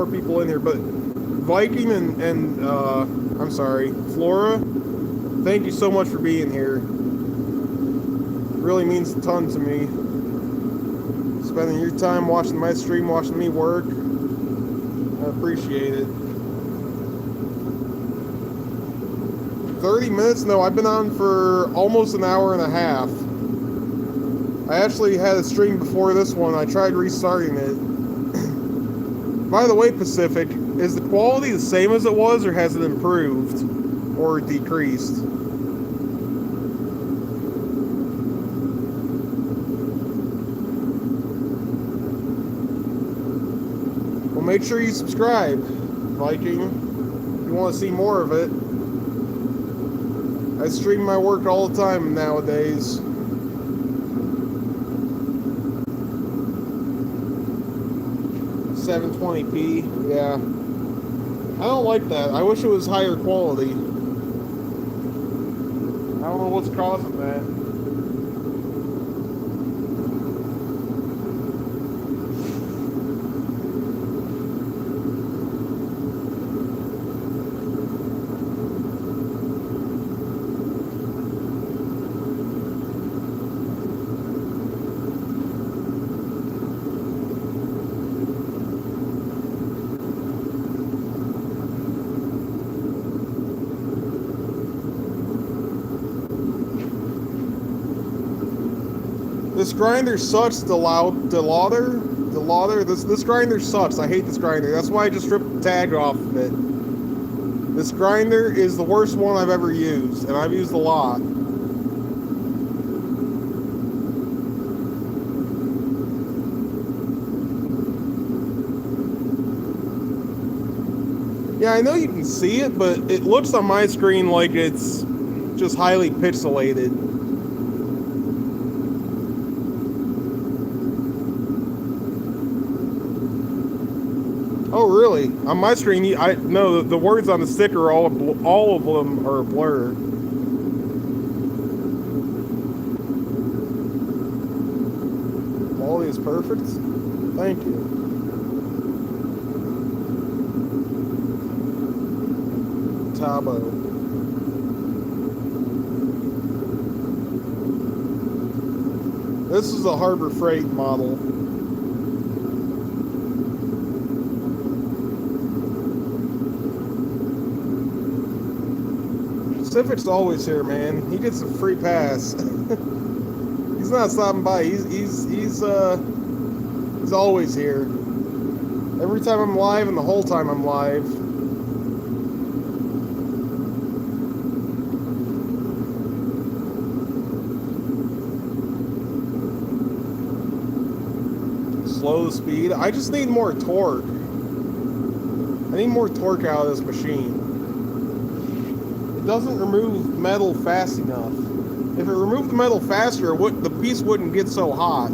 people in here, but Viking and I'm sorry, Flora, thank you so much for being here. It really means a ton to me. Spending your time watching my stream, watching me work. I appreciate it. 30 minutes? No, I've been on for almost an hour and a half. I actually had a stream before this one. I tried restarting it. By the way, Pacific, is the quality the same as it was, or has it improved or decreased? Well, make sure you subscribe, Viking, if you want to see more of it. I stream my work all the time nowadays. .720p, yeah. I don't like that. I wish it was higher quality. I don't know what's causing that. This grinder sucks, the lauder. This grinder sucks. I hate this grinder. That's why I just ripped the tag off of it. This grinder is the worst one I've ever used, and I've used a lot. Yeah, I know you can see it, but it looks on my screen like it's just highly pixelated. Oh, really? On my screen, no, the words on the sticker, all of them are a blur. Quality is perfect. Thank you. Tabo. This is a Harbor Freight model. Pacific's always here, man. He gets a free pass. He's not stopping by. He's always here. Every time I'm live and the whole time I'm live. Slow the speed. I just need more torque. I need more torque out of this machine. It doesn't remove metal fast enough. If it removed the metal faster, the piece wouldn't get so hot.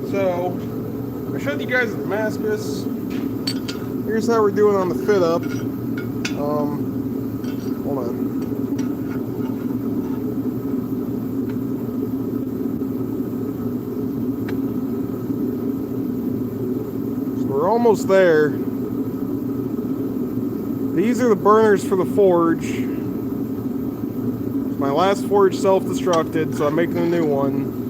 So, I showed you guys Damascus. Here's how we're doing on the fit up. Hold on. So we're almost there. These are the burners for the forge. My last forge self-destructed, so I'm making a new one.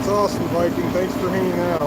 That's awesome, Viking. Thanks for hanging out.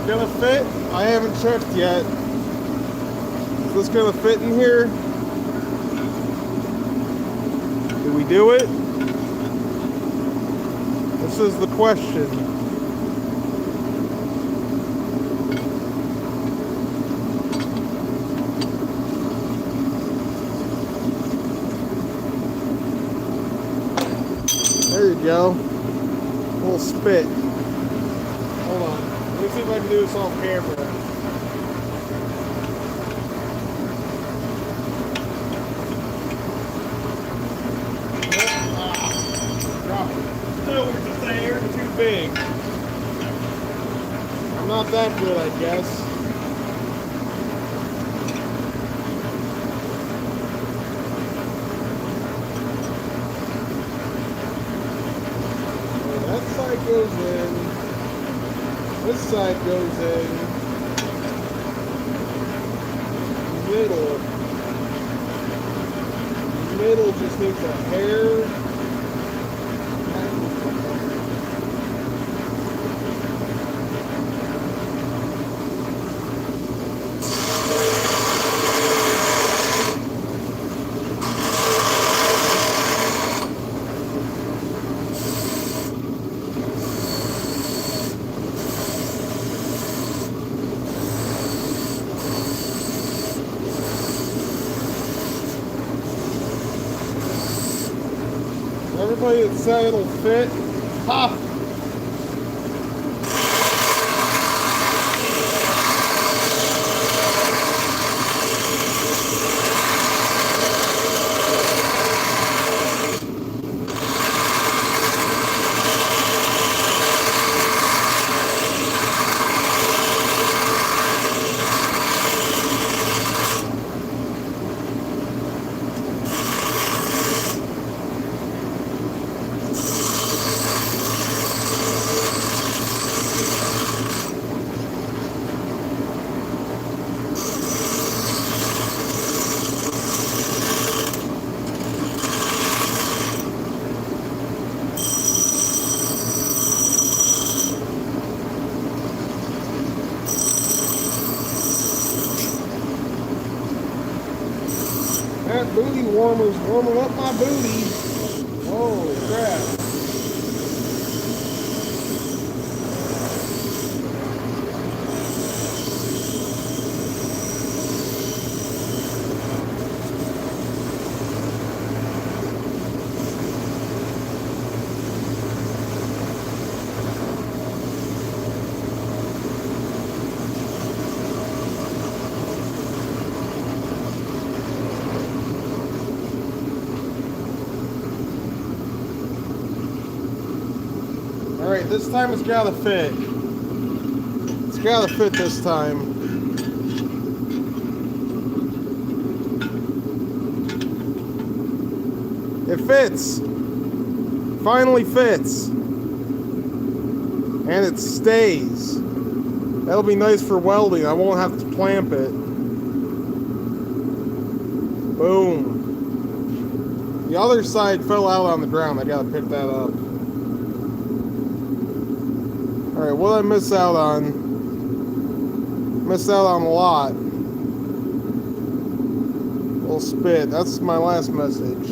Gonna fit? I haven't checked yet. Is this gonna fit in here? Do we do it? This is the question. There you go. A little spit. Hold on. Let me see if I can do this off camera. Drop it. Still, we're just a hair too big. I'm not that good, I guess. That side goes in. This side goes in. Middle. Middle just needs a hair. Everybody that said it'll fit, pop. That booty warmer's warming up my booty. Holy crap. Alright, this time it's gotta fit. It's gotta fit this time. It fits. Finally fits. And it stays. That'll be nice for welding. I won't have to clamp it. Boom. The other side fell out on the ground. I gotta pick that up. Alright, what did I miss out on? Missed out on a lot. Little spit. That's my last message.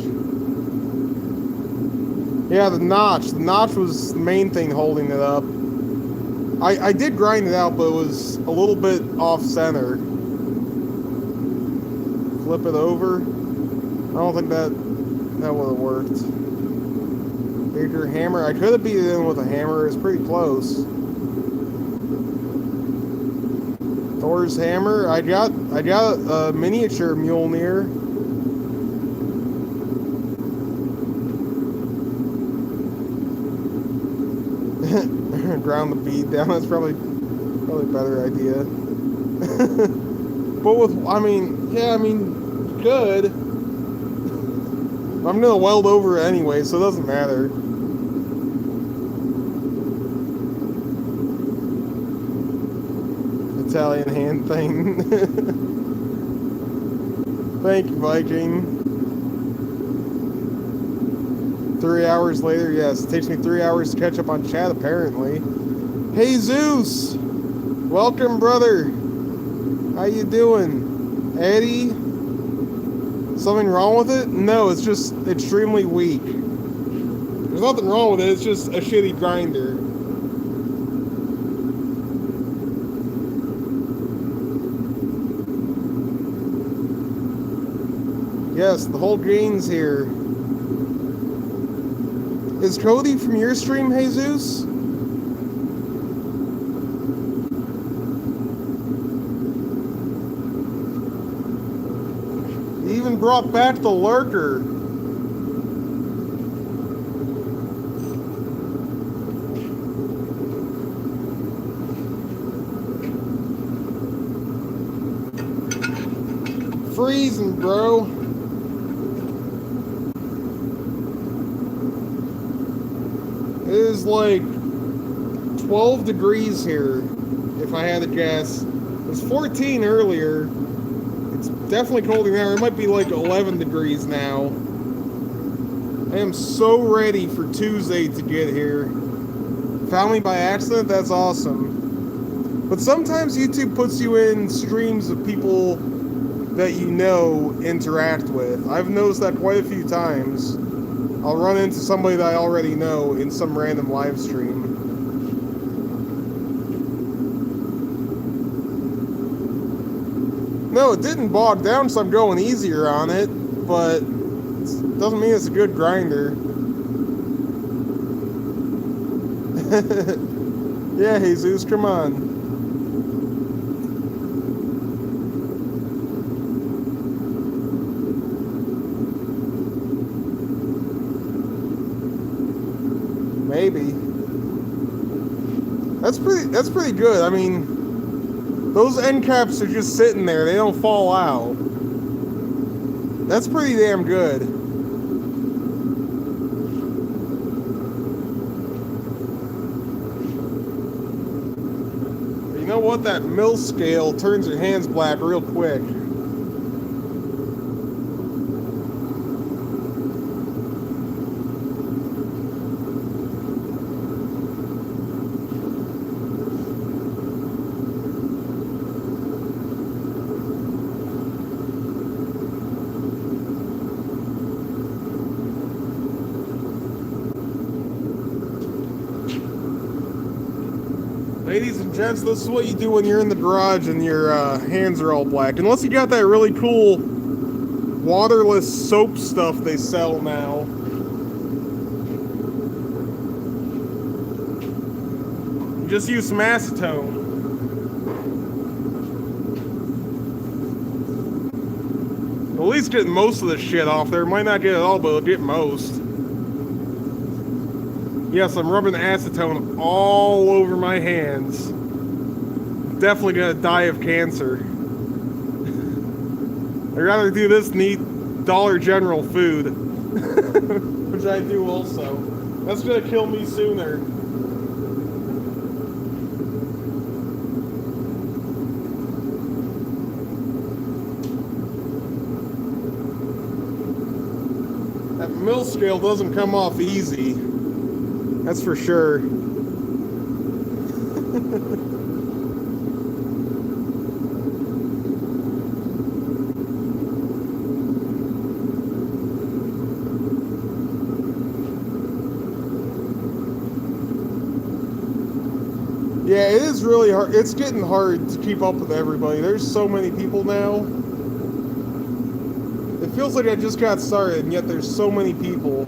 Yeah, the notch. The notch was the main thing holding it up. I did grind it out, but it was a little bit off center. Flip it over. I don't think that would have worked. Bigger hammer. I could have beat it in with a hammer. It's pretty close. Thor's hammer. I got a miniature Mjolnir. Ground the bead down. That's probably a better idea. But with, good. I'm gonna weld over it anyway, so it doesn't matter. Italian hand thing. Thank you, Viking. 3 hours later, yes. It takes me 3 hours to catch up on chat, apparently. Hey, Zeus! Welcome, brother. How you doing? Eddie? Something wrong with it? No, it's just extremely weak. There's nothing wrong with it, it's just a shitty grinder. Yes, the whole gang's here. Is Cody from your stream, Jesus? He even brought back the lurker. Freezing, bro. It is like 12 degrees here, if I had to guess. It was 14 earlier. It's definitely colder now. It might be like 11 degrees now. I am so ready for Tuesday to get here. Found me by accident? That's awesome. But sometimes YouTube puts you in streams of people that you know interact with. I've noticed that quite a few times. I'll run into somebody that I already know in some random live stream. No, it didn't bog down, so I'm going easier on it, but it doesn't mean it's a good grinder. Yeah, Jesus, come on. Maybe. That's pretty good. I mean, those end caps are just sitting there. They don't fall out. That's pretty damn good. But you know what? That mill scale turns your hands black real quick. Ladies and gents, this is what you do when you're in the garage and your hands are all black. Unless you got that really cool waterless soap stuff they sell now. You just use some acetone. At least get most of the shit off there. Might not get it all, but it'll get most. Yes, I'm rubbing acetone all over my hands. Definitely gonna die of cancer. I'd rather do this than eat Dollar General food. Which I do also. That's gonna kill me sooner. That mill scale doesn't come off easy. That's for sure. Yeah, it is really hard. It's getting hard to keep up with everybody. There's so many people now. It feels like I just got started, and yet there's so many people.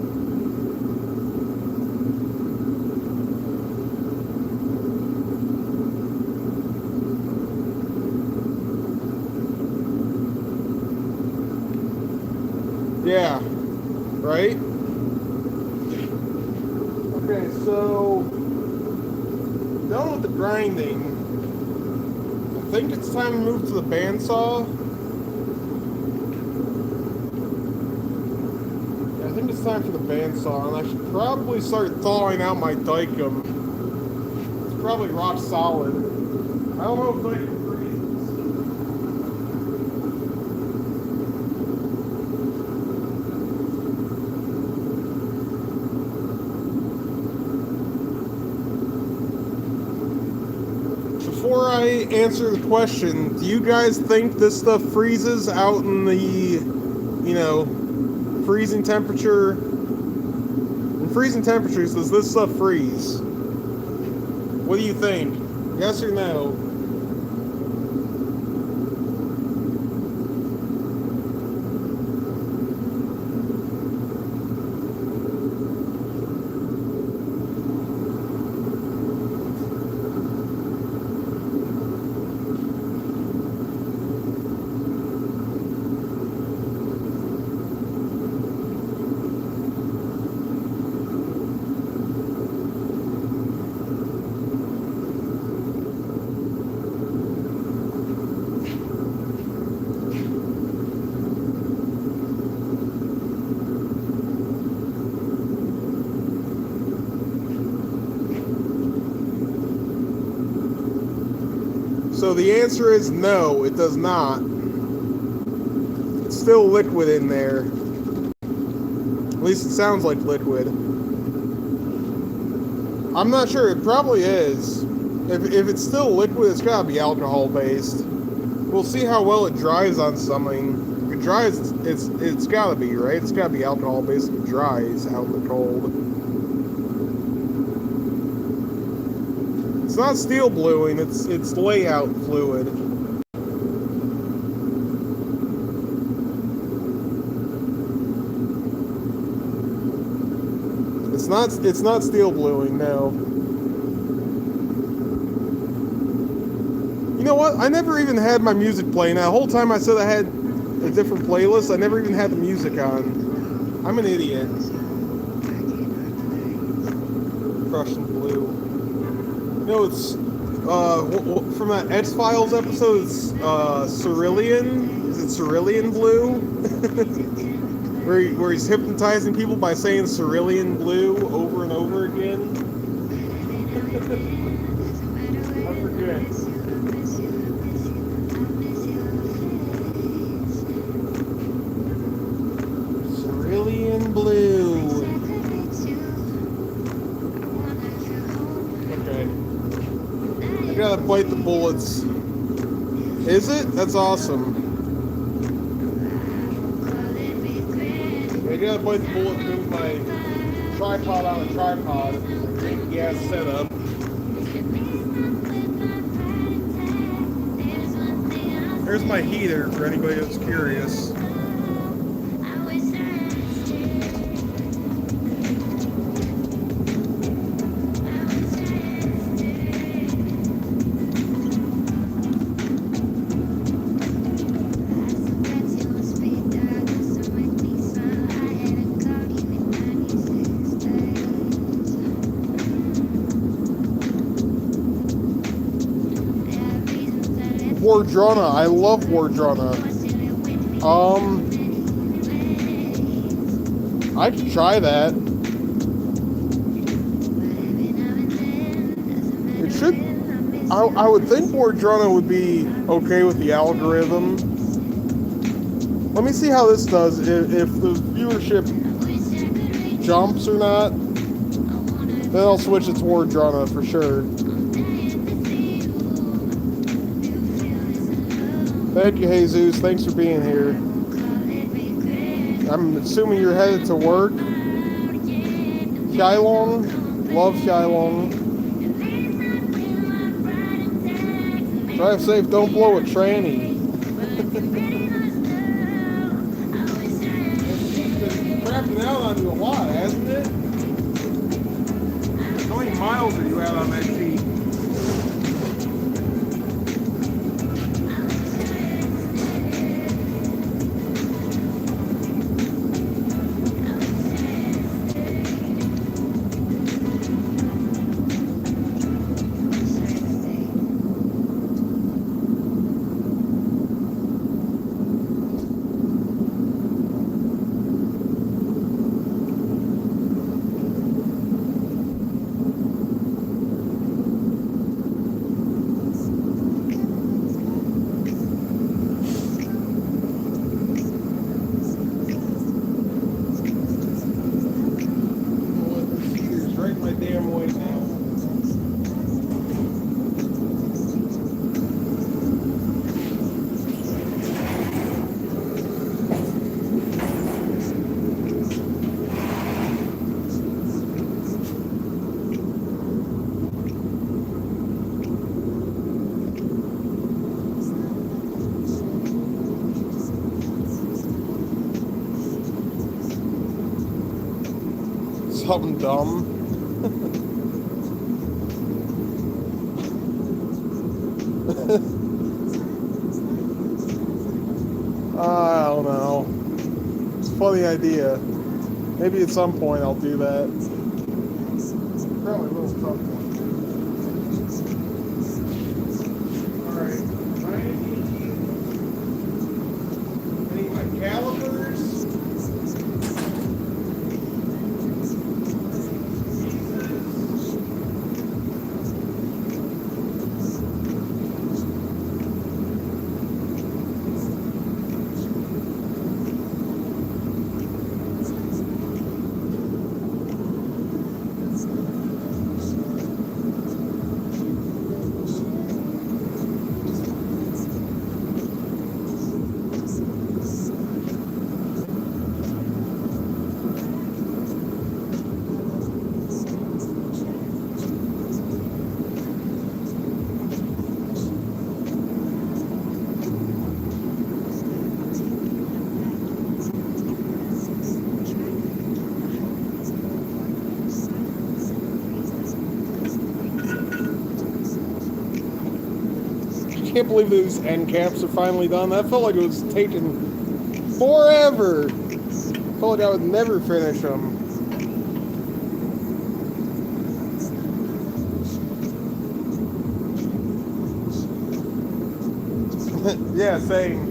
Yeah, right? Okay, so done with the grinding. I think it's time to move to the bandsaw. Yeah, I think it's time for the bandsaw, and I should probably start thawing out my dicum. It's probably rock solid. I don't know if dicum freezes. Before I answer the question, do you guys think this stuff freezes out in the, you know, freezing temperature? In freezing temperatures, does this stuff freeze? What do you think? Yes or no? So the answer is no, it does not. It's still liquid in there. At least it sounds like liquid. I'm not sure, it probably is. If it's still liquid, it's gotta be alcohol based. We'll see how well it dries on something. If it dries, it's gotta be, right? It's gotta be alcohol based if it dries out in the cold. It's not steel bluing, it's layout fluid. It's not steel bluing, no. You know what? I never even had my music playing. That whole time I said I had a different playlist, I never even had the music on. I'm an idiot. Prussian blue. You know, it's from that X-Files episode, it's Cerulean. Is it Cerulean blue? where he's hypnotizing people by saying Cerulean blue over and over again. I forget. Cerulean blue. Okay. I gotta bite the bullets. Is it? That's awesome. I gotta bite the bullet, move my tripod on a tripod, gas setup. There's my heater for anybody that's curious. Wardrona, I love Wardrona. I could try that. It should. I would think Wardrona would be okay with the algorithm. Let me see how this does. If the viewership jumps or not, then I'll switch it to Wardrona for sure. Thank you, Jesus. Thanks for being here. I'm assuming you're headed to work. Shylong. Love Shylong. Drive safe. Don't blow a tranny. It's been crapping out on you a lot, hasn't it? How many miles are you out on that Jeep? something dumb. I don't know. It's a funny idea. Maybe at some point I'll do that. Probably will at some point. Alright. I need my calipers. I can't believe these end caps are finally done. That felt like it was taking forever. Felt like I would never finish them. Yeah, same.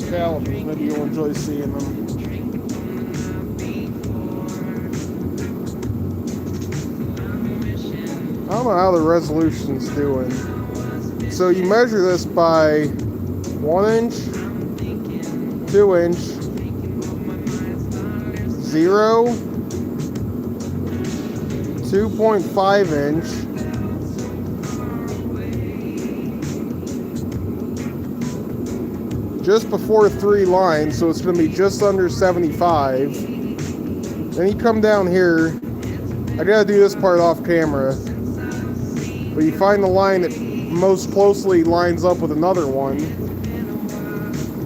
Calipers. Maybe you'll enjoy seeing them. I don't know how the resolution's doing. So you measure this by 1 inch, 2 inch, 0, 2.5 inch, just before 3 lines, so it's going to be just under 75. Then you come down here. I gotta do this part off camera, but you find the line that most closely lines up with another one.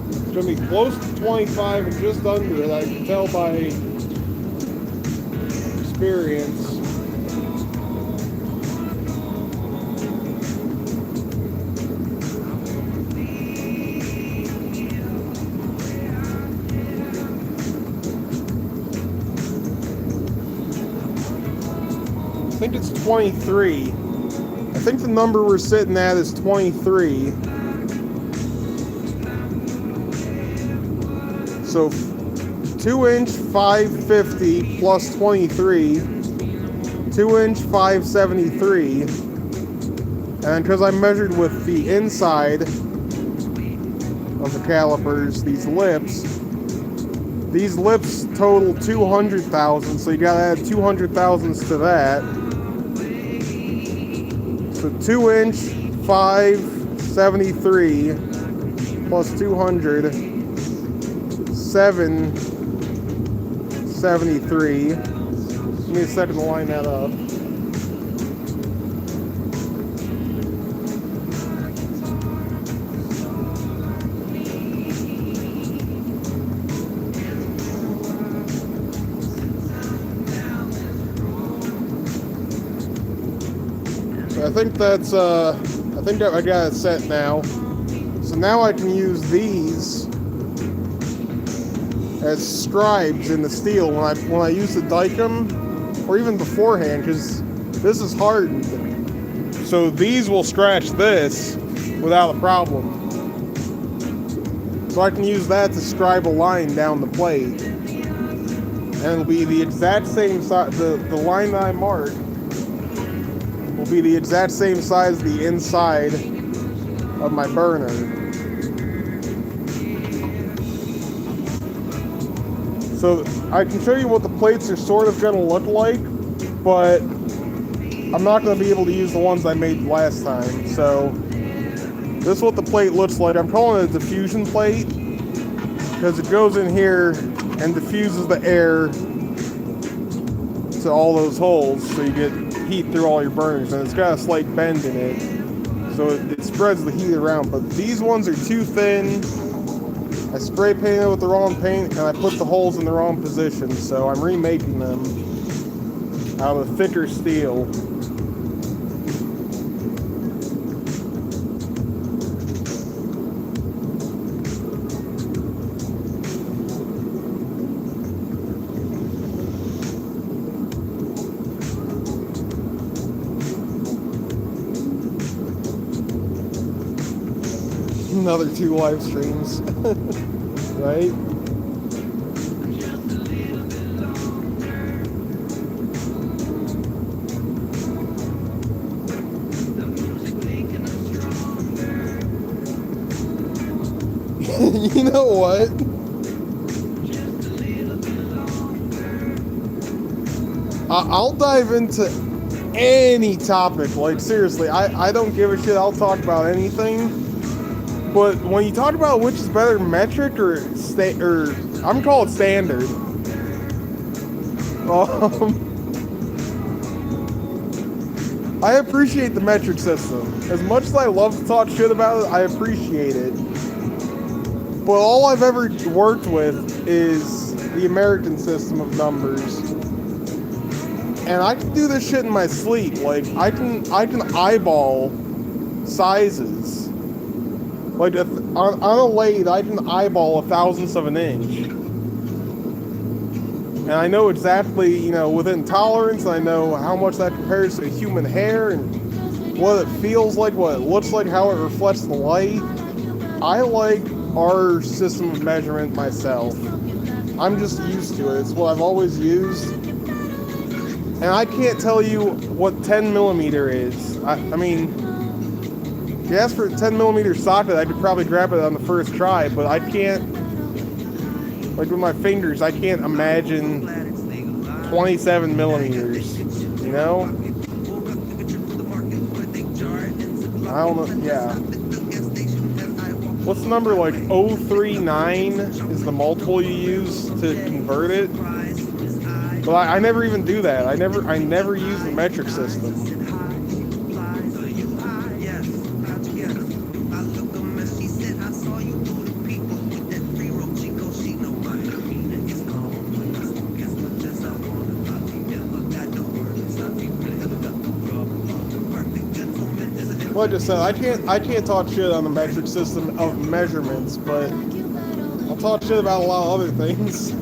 It's going to be close to 25 and just under it. I can tell by experience. I think it's 23. I think the number we're sitting at is 23. So 2 inch 550 plus 23, 2 inch 573. And because I measured with the inside of the calipers, these lips total 200,000, so you gotta add 200,000s to that. So 2 inch 573 plus 200, 773. Give me a second to line that up. think that's, I think I got it set now. So now I can use these as scribes in the steel when I use the dicum, or even beforehand, because this is hardened. So these will scratch this without a problem. So I can use that to scribe a line down the plate. And it'll be the exact same size, the line that I marked will be the exact same size as the inside of my burner. So I can show you what the plates are sort of going to look like, but I'm not going to be able to use the ones I made last time. So this is what the plate looks like. I'm calling it a diffusion plate because it goes in here and diffuses the air to all those holes, so you get heat through all your burners, and it's got a slight bend in it, so it spreads the heat around. But these ones are too thin. I spray painted with the wrong paint, and I put the holes in the wrong position, so I'm remaking them out of thicker steel. Another 2 live streams, right? You know what? I'll dive into any topic, like seriously, I don't give a shit, I'll talk about anything. But when you talk about which is better, metric or I'm gonna call it standard. I appreciate the metric system. As much as I love to talk shit about it, I appreciate it. But all I've ever worked with is the American system of numbers. And I can do this shit in my sleep. Like I can eyeball sizes. Like on a lathe, I can eyeball a thousandth of an inch. And I know exactly, you know, within tolerance, I know how much that compares to human hair and what it feels like, what it looks like, how it reflects the light. I like our system of measurement myself. I'm just used to it. It's what I've always used. And I can't tell you what 10 millimeter is. I mean, if you ask for a 10 millimeter socket, I could probably grab it on the first try, but I can't, like with my fingers, I can't imagine 27 millimeters, you know? I don't know, yeah. What's the number, like 039 is the multiple you use to convert it? But I never even do that. I never use the metric system. Like I said, I can't talk shit on the metric system of measurements, but I'll talk shit about a lot of other things.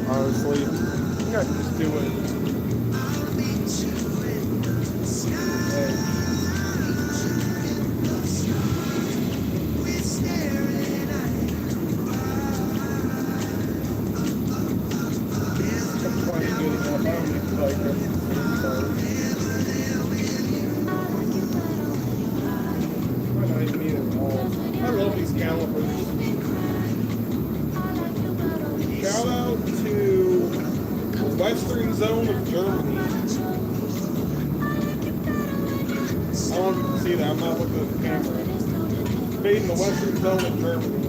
Honestly, I think I can just do it. calipers. Shout out to the western zone of Germany. I don't know if you can see that. I'm not looking at the camera. Made in the western zone of Germany.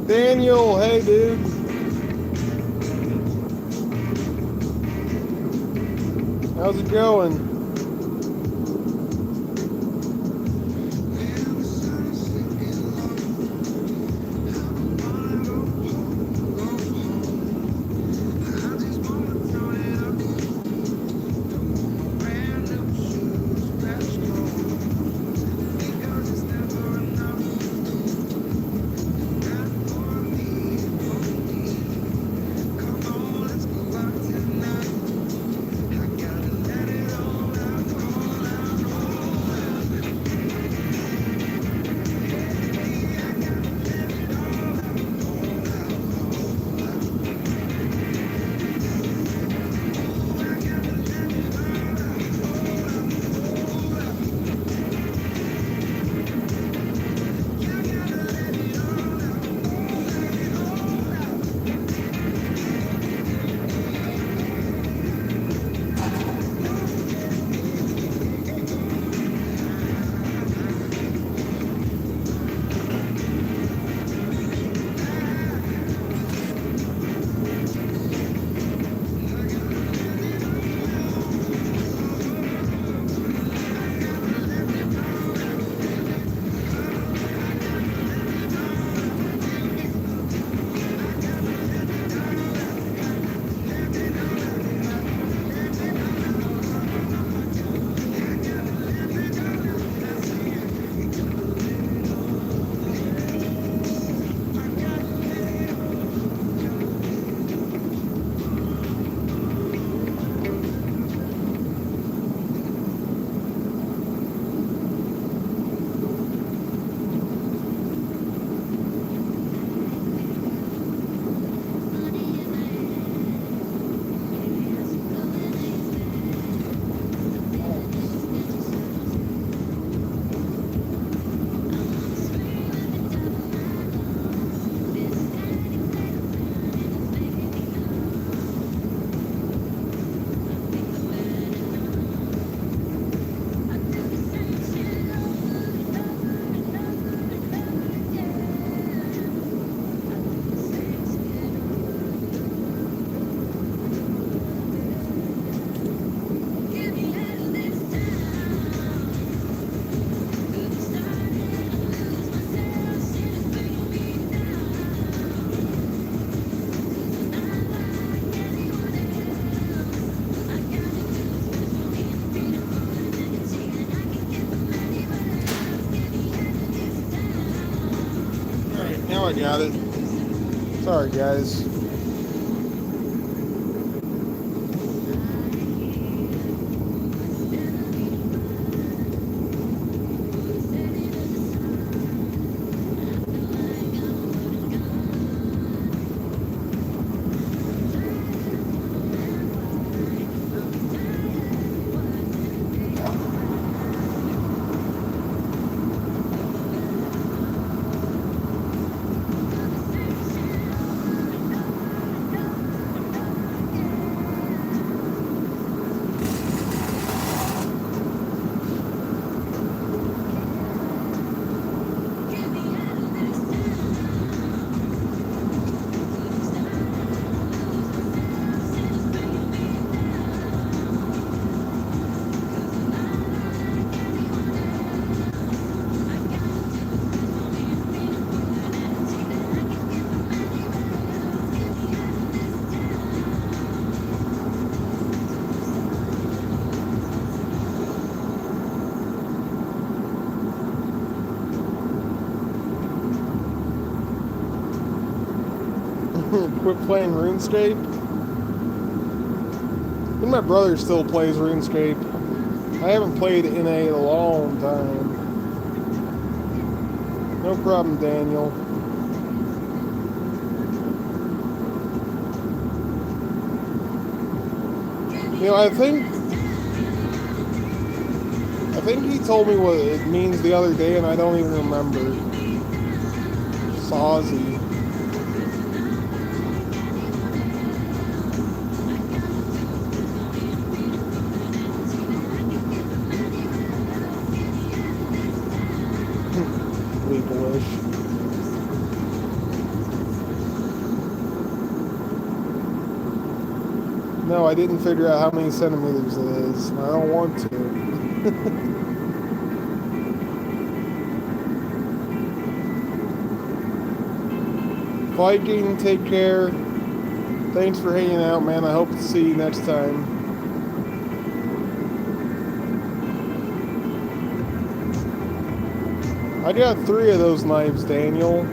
Daniel, hey dude. How's it going? Now I got it. Sorry, guys. Quit playing RuneScape. And my brother still plays RuneScape. I haven't played NA in a long time. No problem, Daniel. You know, I think he told me what it means the other day, and I don't even remember. Sawsy. No, I didn't figure out how many centimeters it is. I don't want to. Viking, take care. Thanks for hanging out, man. I hope to see you next time. I got 3 of those knives, Daniel.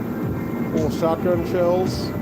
Little shotgun shells.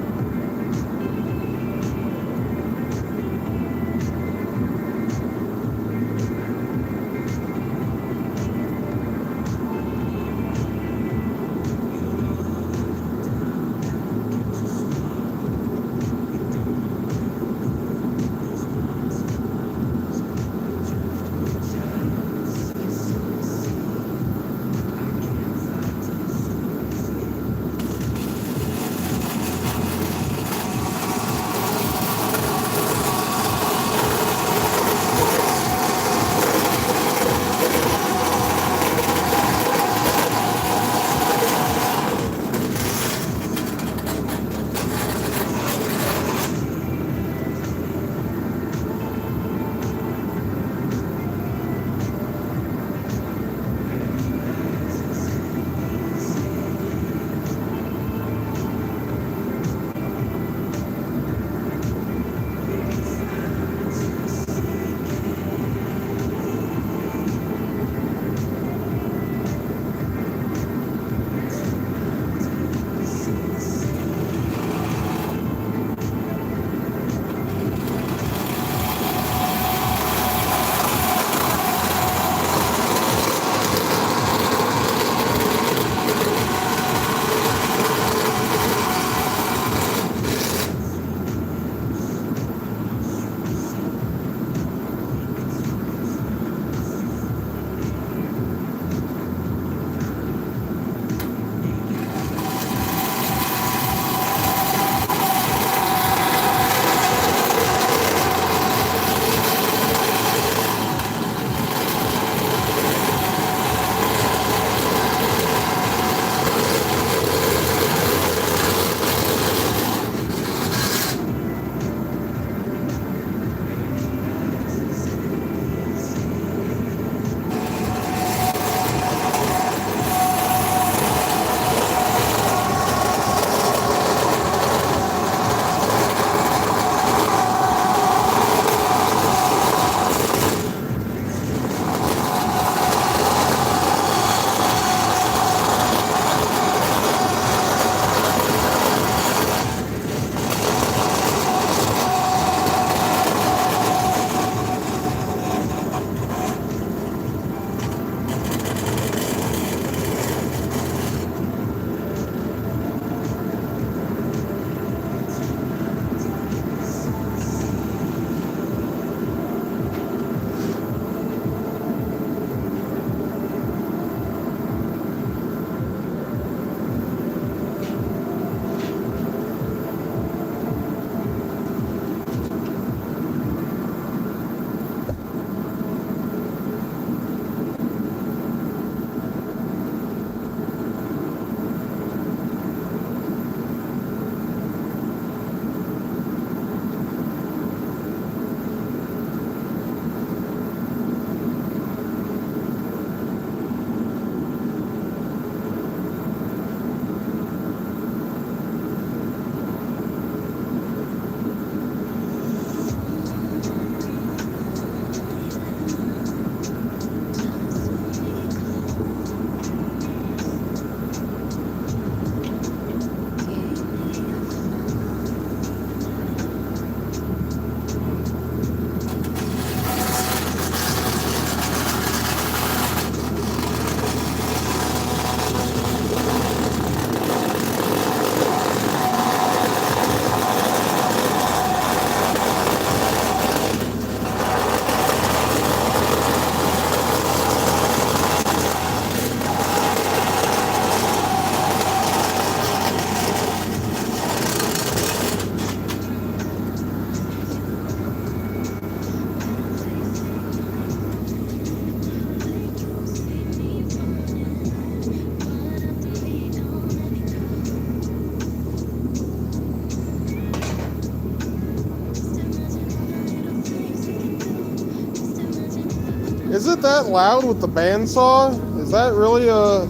that loud with the bandsaw? Is that really a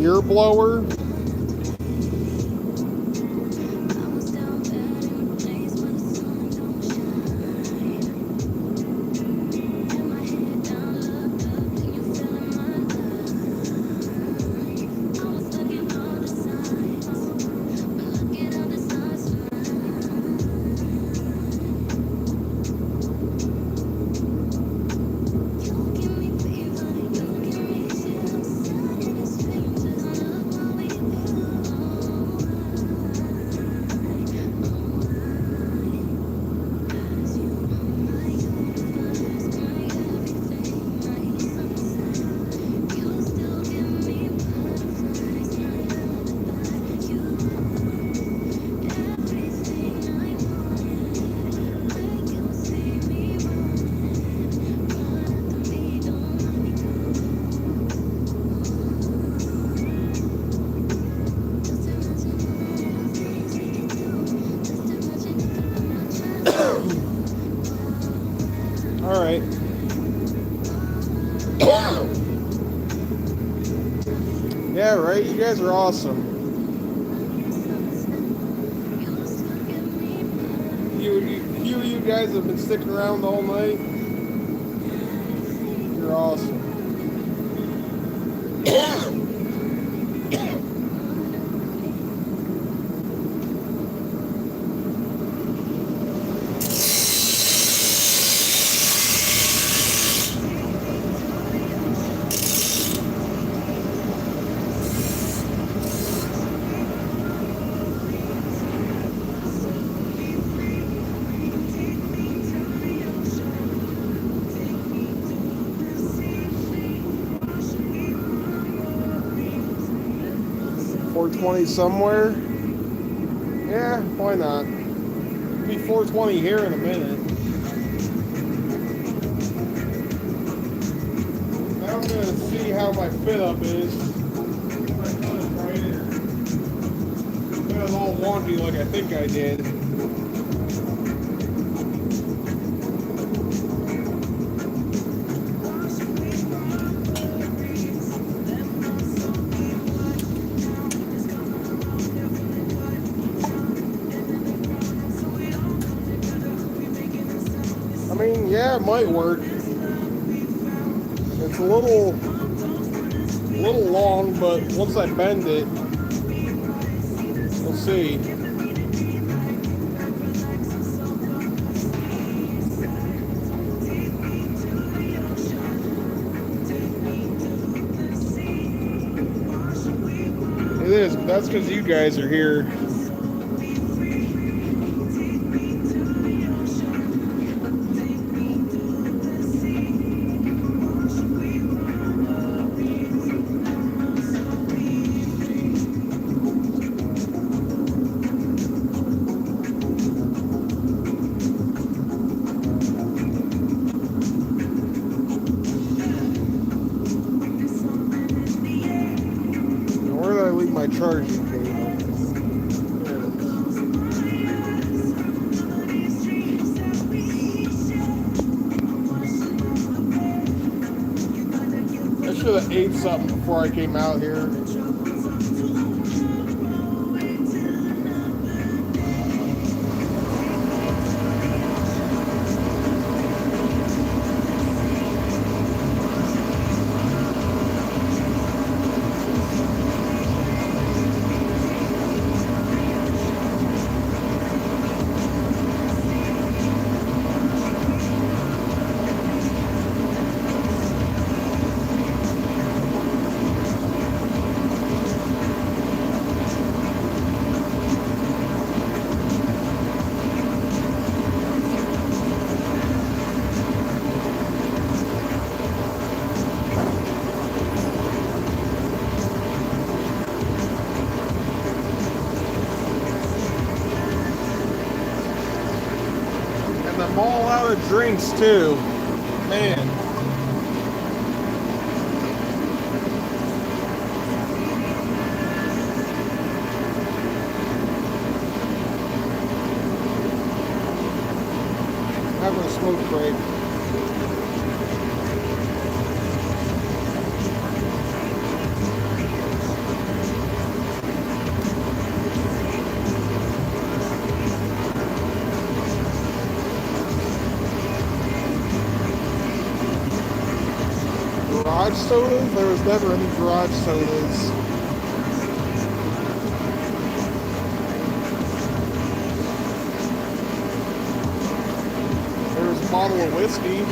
ear blower? Alright. Yeah, right? You guys are awesome. You guys have been sticking around all night. You're awesome. 420 somewhere? Yeah, why not? It'll be 420 here in a minute. Now I'm gonna see how my fit up is. If I put it right here. It was all wonky like I think I did. Yeah, it might work. It's a little long, but once I bend it, we'll see. It is, but that's because you guys are here. My charging cable. I should have ate something before I came out here. I'm all out of drinks too. Man. Having a smoke break. garage sodas? There was never any garage sodas. There was a bottle of whiskey.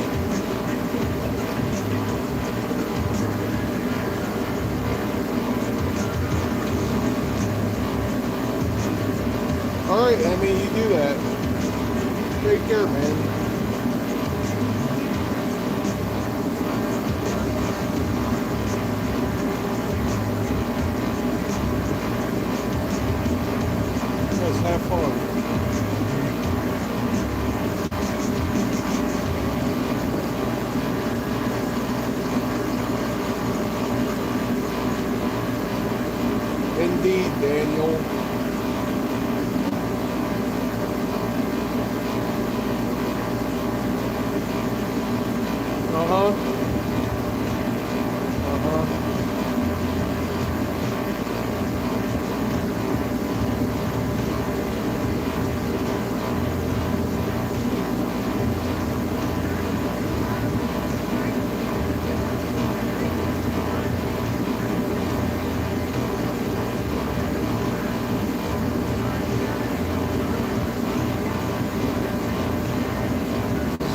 Alright, Emmy, you do that. Take care, man. Let's have fun. Indeed, Daniel. Uh-huh.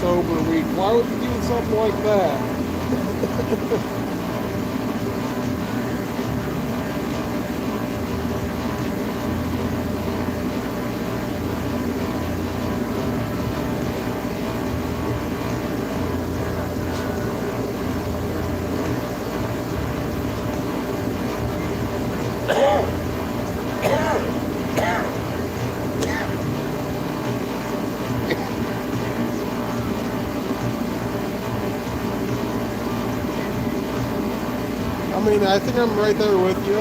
Sober week. Why would you do something like that? I mean, I think I'm right there with you.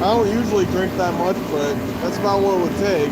I don't usually drink that much, but that's about what it would take.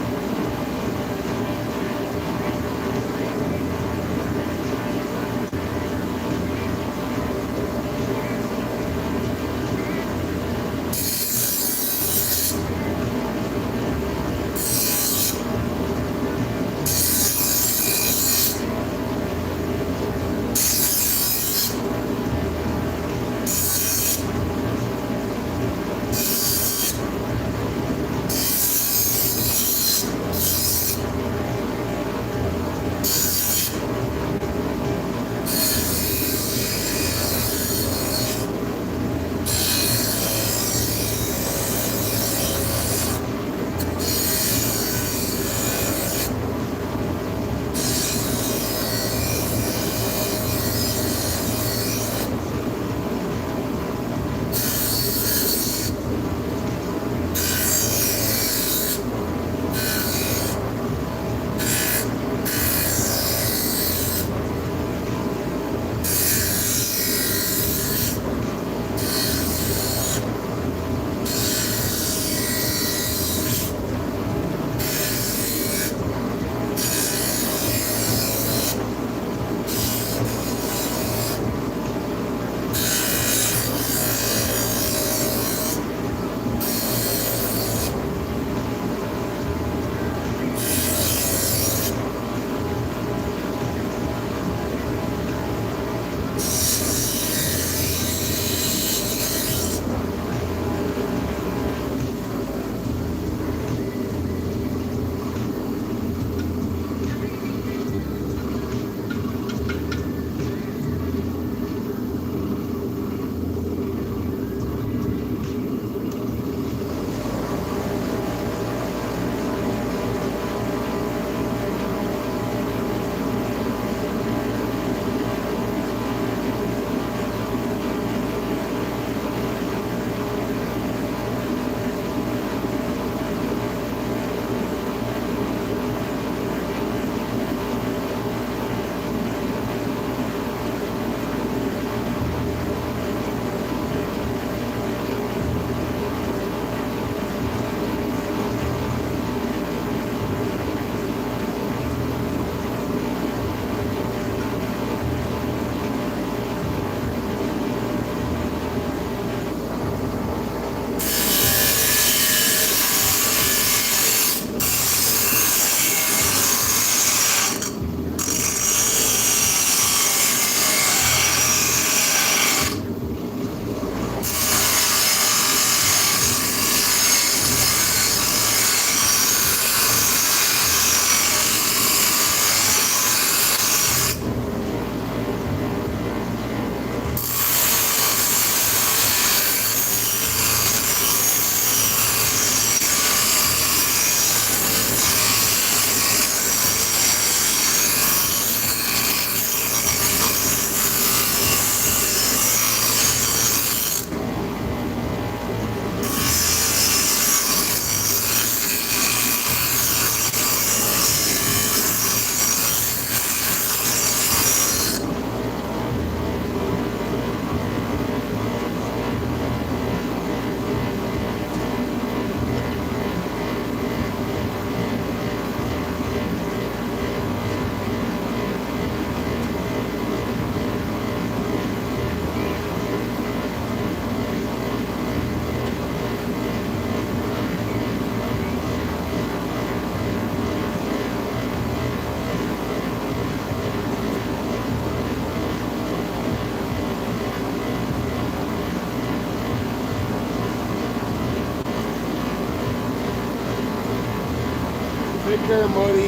care, buddy.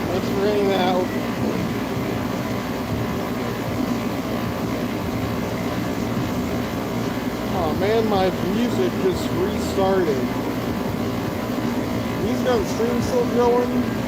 Thanks for hanging out. Oh man, my music just restarted. Music on the stream still going?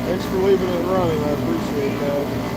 Thanks for leaving it running. I appreciate that.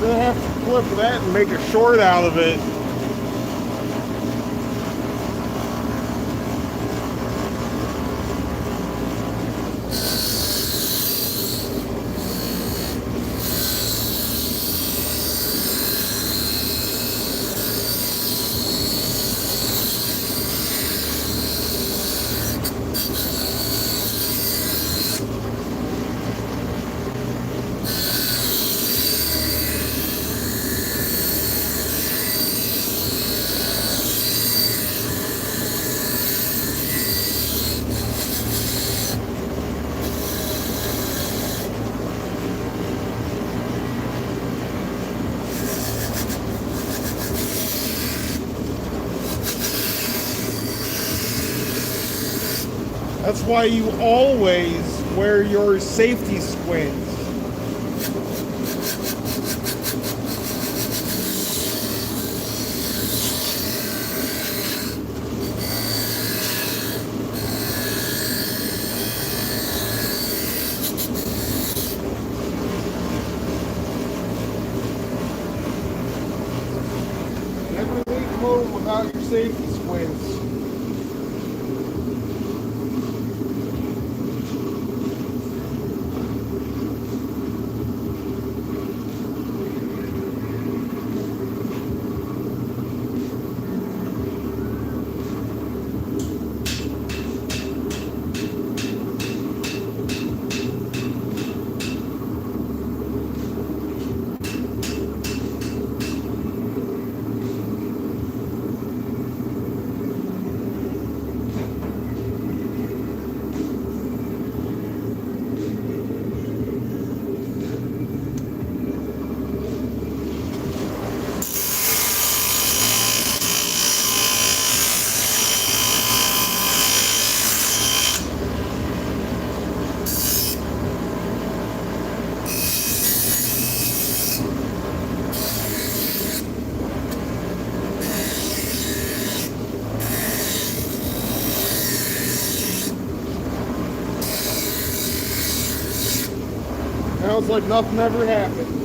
Gonna have to clip that and make a short out of it. That's why you always wear your safety squints. Never leave home without your safety squints. Now it's like nothing ever happened.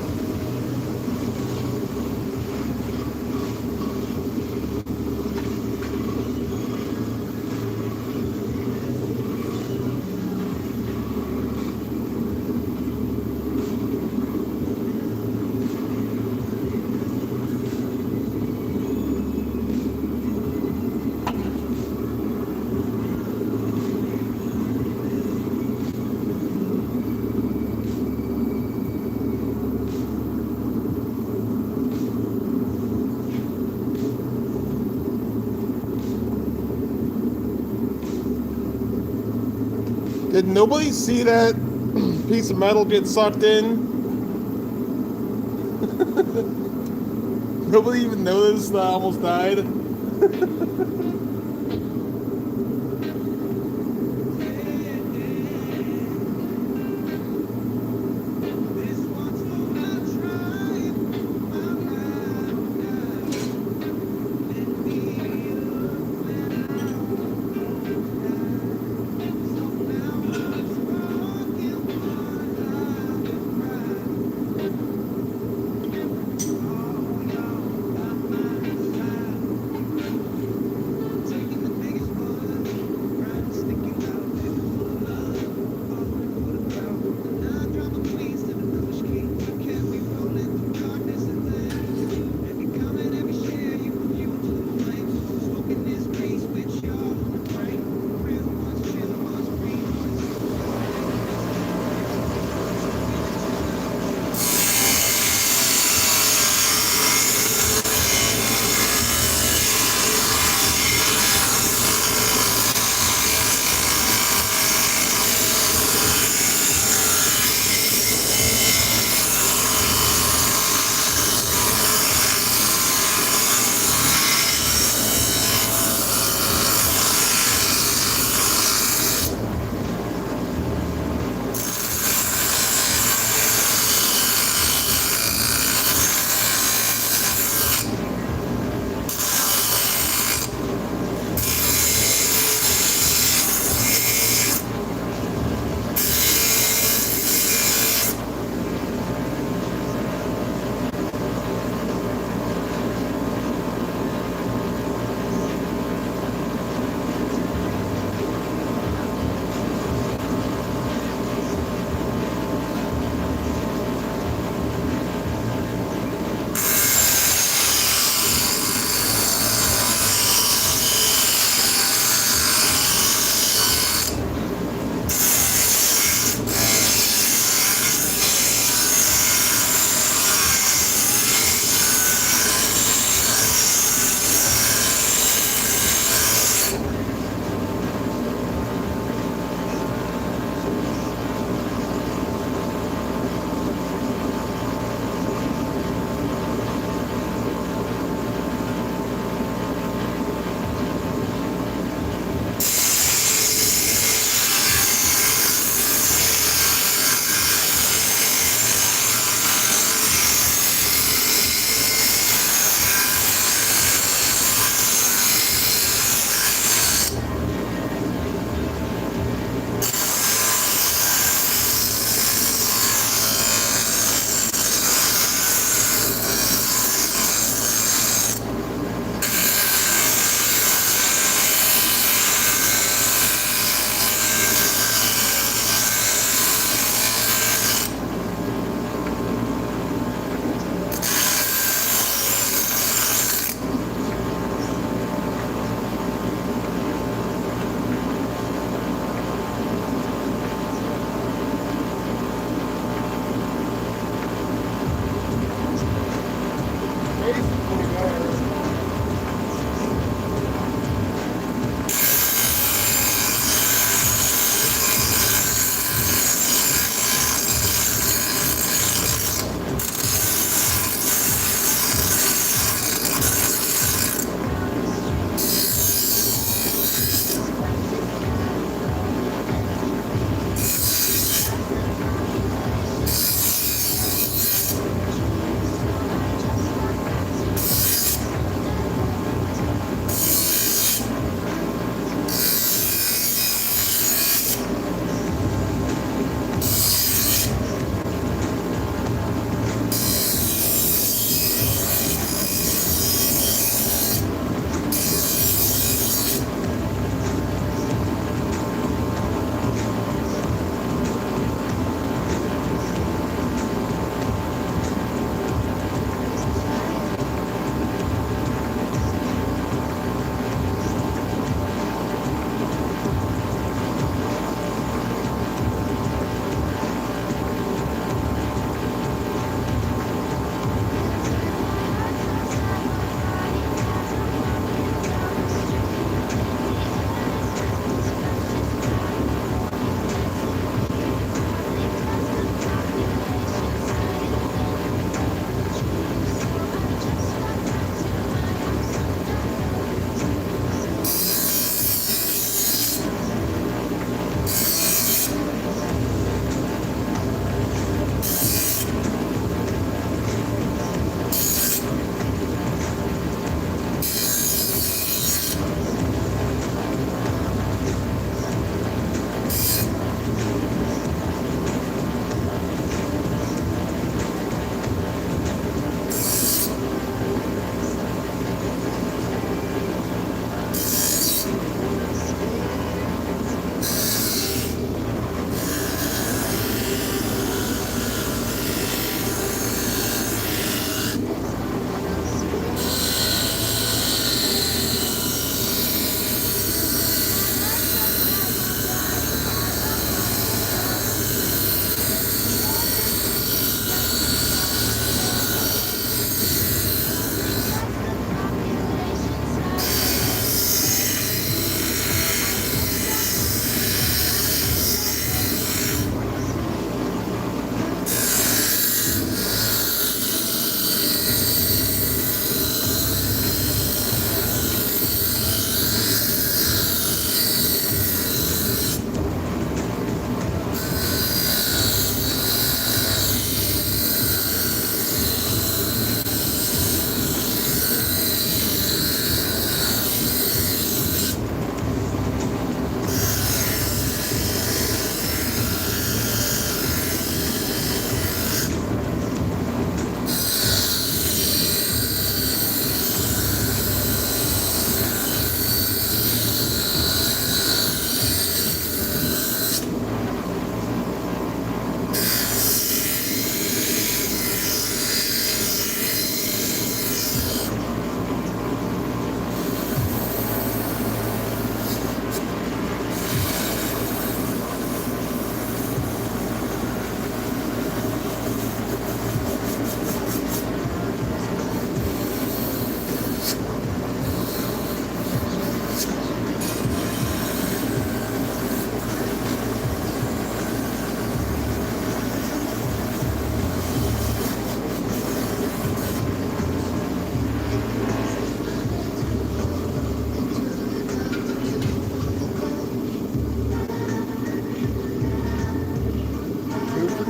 Did nobody see that piece of metal get sucked in? Nobody even noticed that I almost died?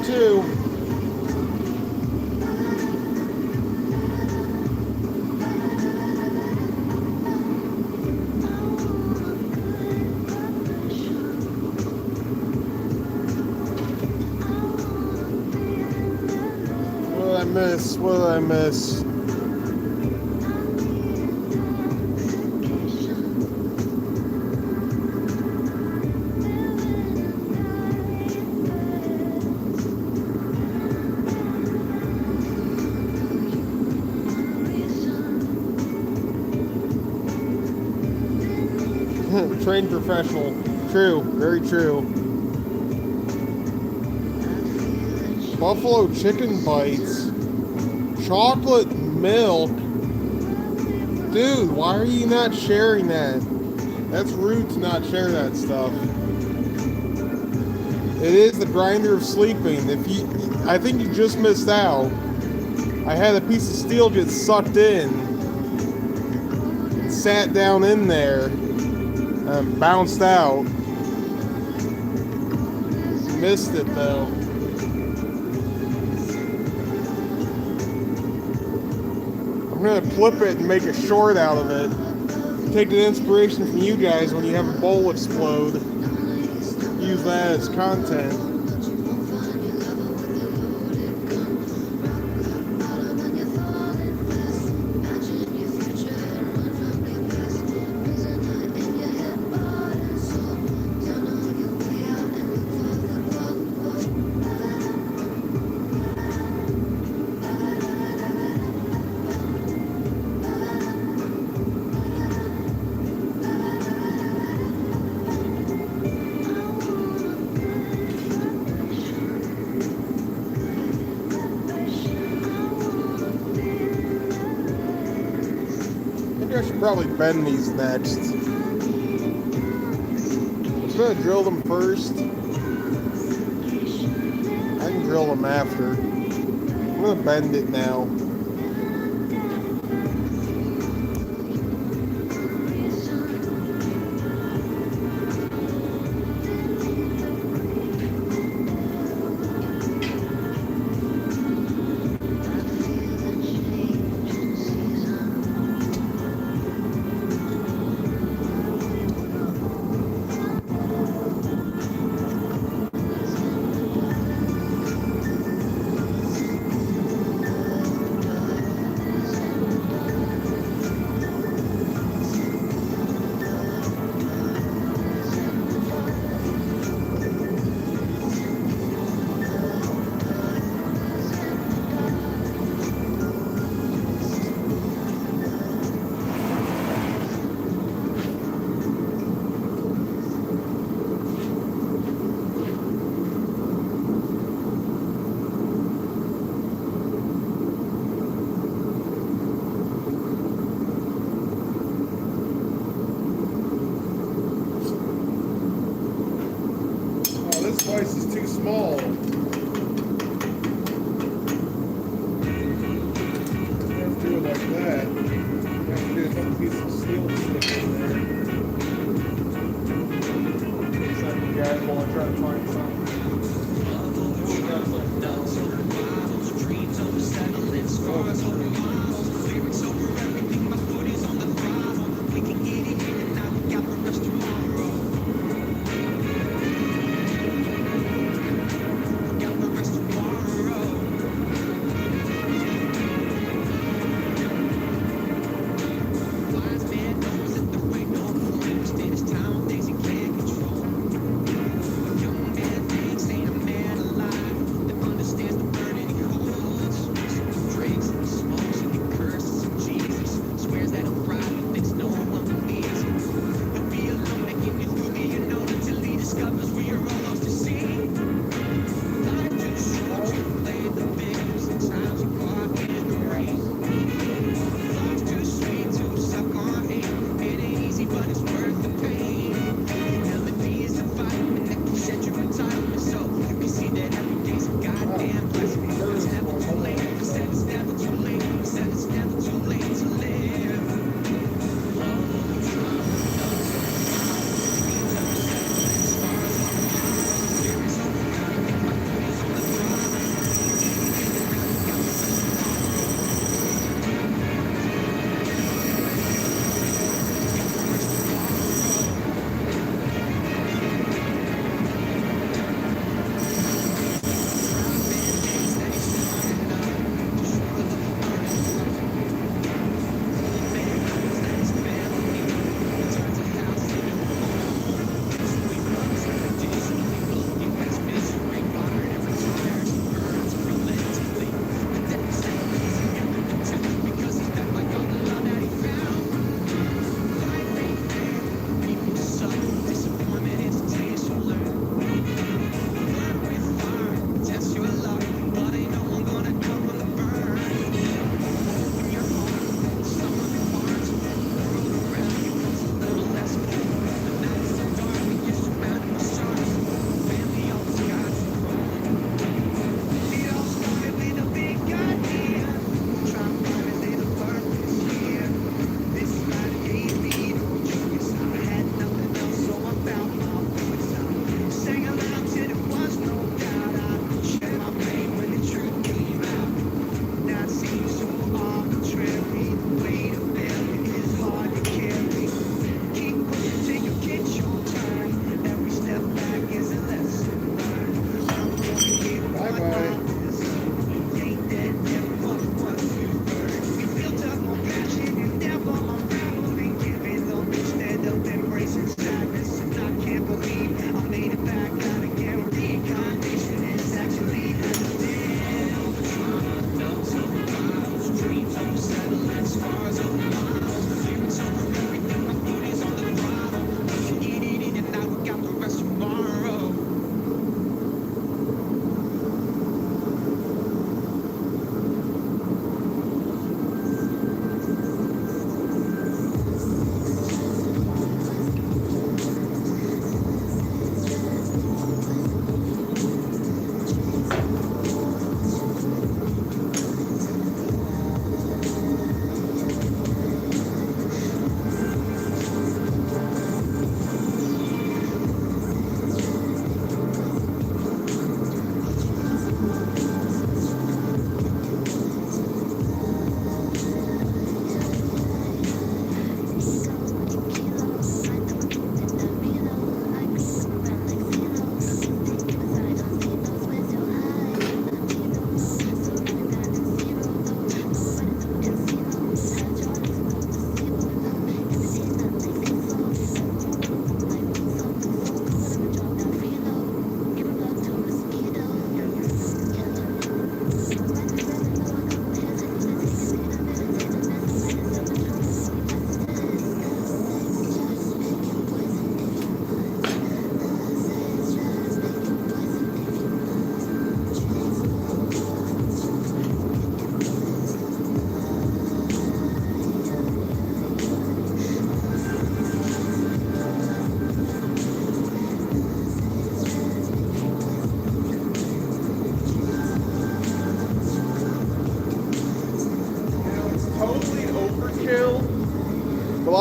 too. What did I miss? What did I miss? Trained professional. True. Very true. Buffalo chicken bites. Chocolate milk. Dude, why are you not sharing that? That's rude to not share that stuff. It is the grinder of sleeping. I think you just missed out. I had a piece of steel get sucked in. Sat down in there. Bounced out. Missed it though. I'm gonna clip it and make a short out of it. Take the inspiration from you guys when you have a bowl explode. Use that as content. I should probably bend these next. I'm just gonna drill them first. I can drill them after. I'm gonna bend it now. Slice is too small. You have to do it like that. You have to do a couple pieces of steel to stick in there. You guys while I try to find something.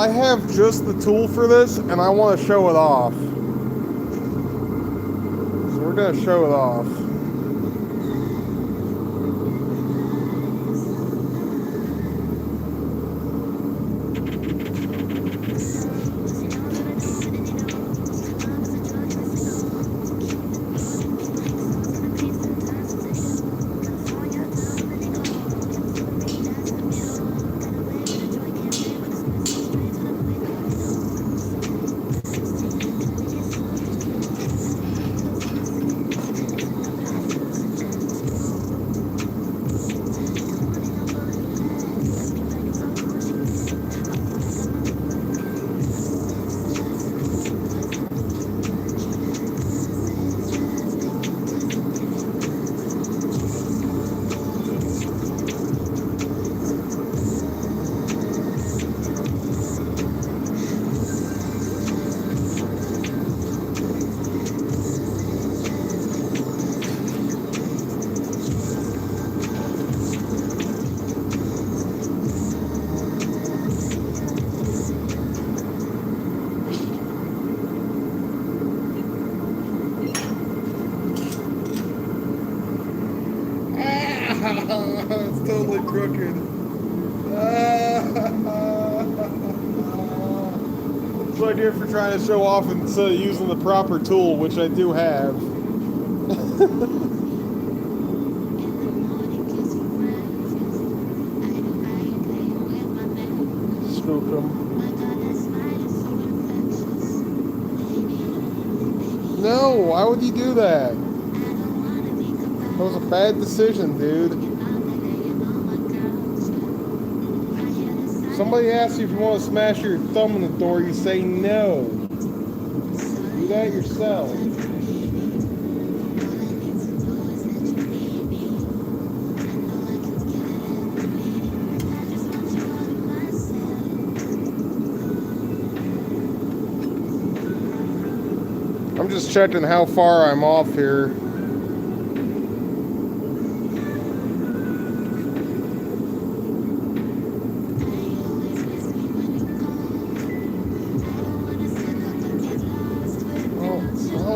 I have just the tool for this, and I want to show it off. So we're going to show it off. It's totally crooked. That's what I do for trying to show off instead of using the proper tool, which I do have. Spook him. No, why would you do that? That was a bad decision, dude. Somebody asks you if you want to smash your thumb in the door, you say no. Do that yourself. I'm just checking how far I'm off here.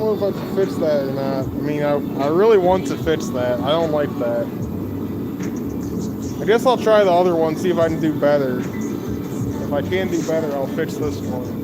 If I can fix that or not. I mean, I really want to fix that. I don't like that. I guess I'll try the other one, see if I can do better. If I can do better, I'll fix this one.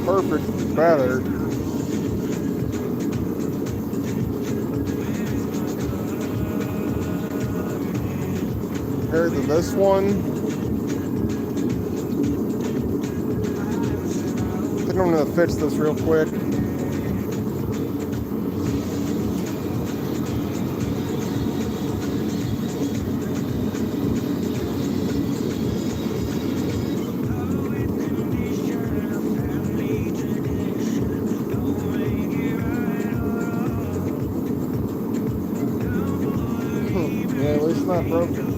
perfect better. Compared to this one, I think I'm gonna fix this real quick. Yeah, at least not broken.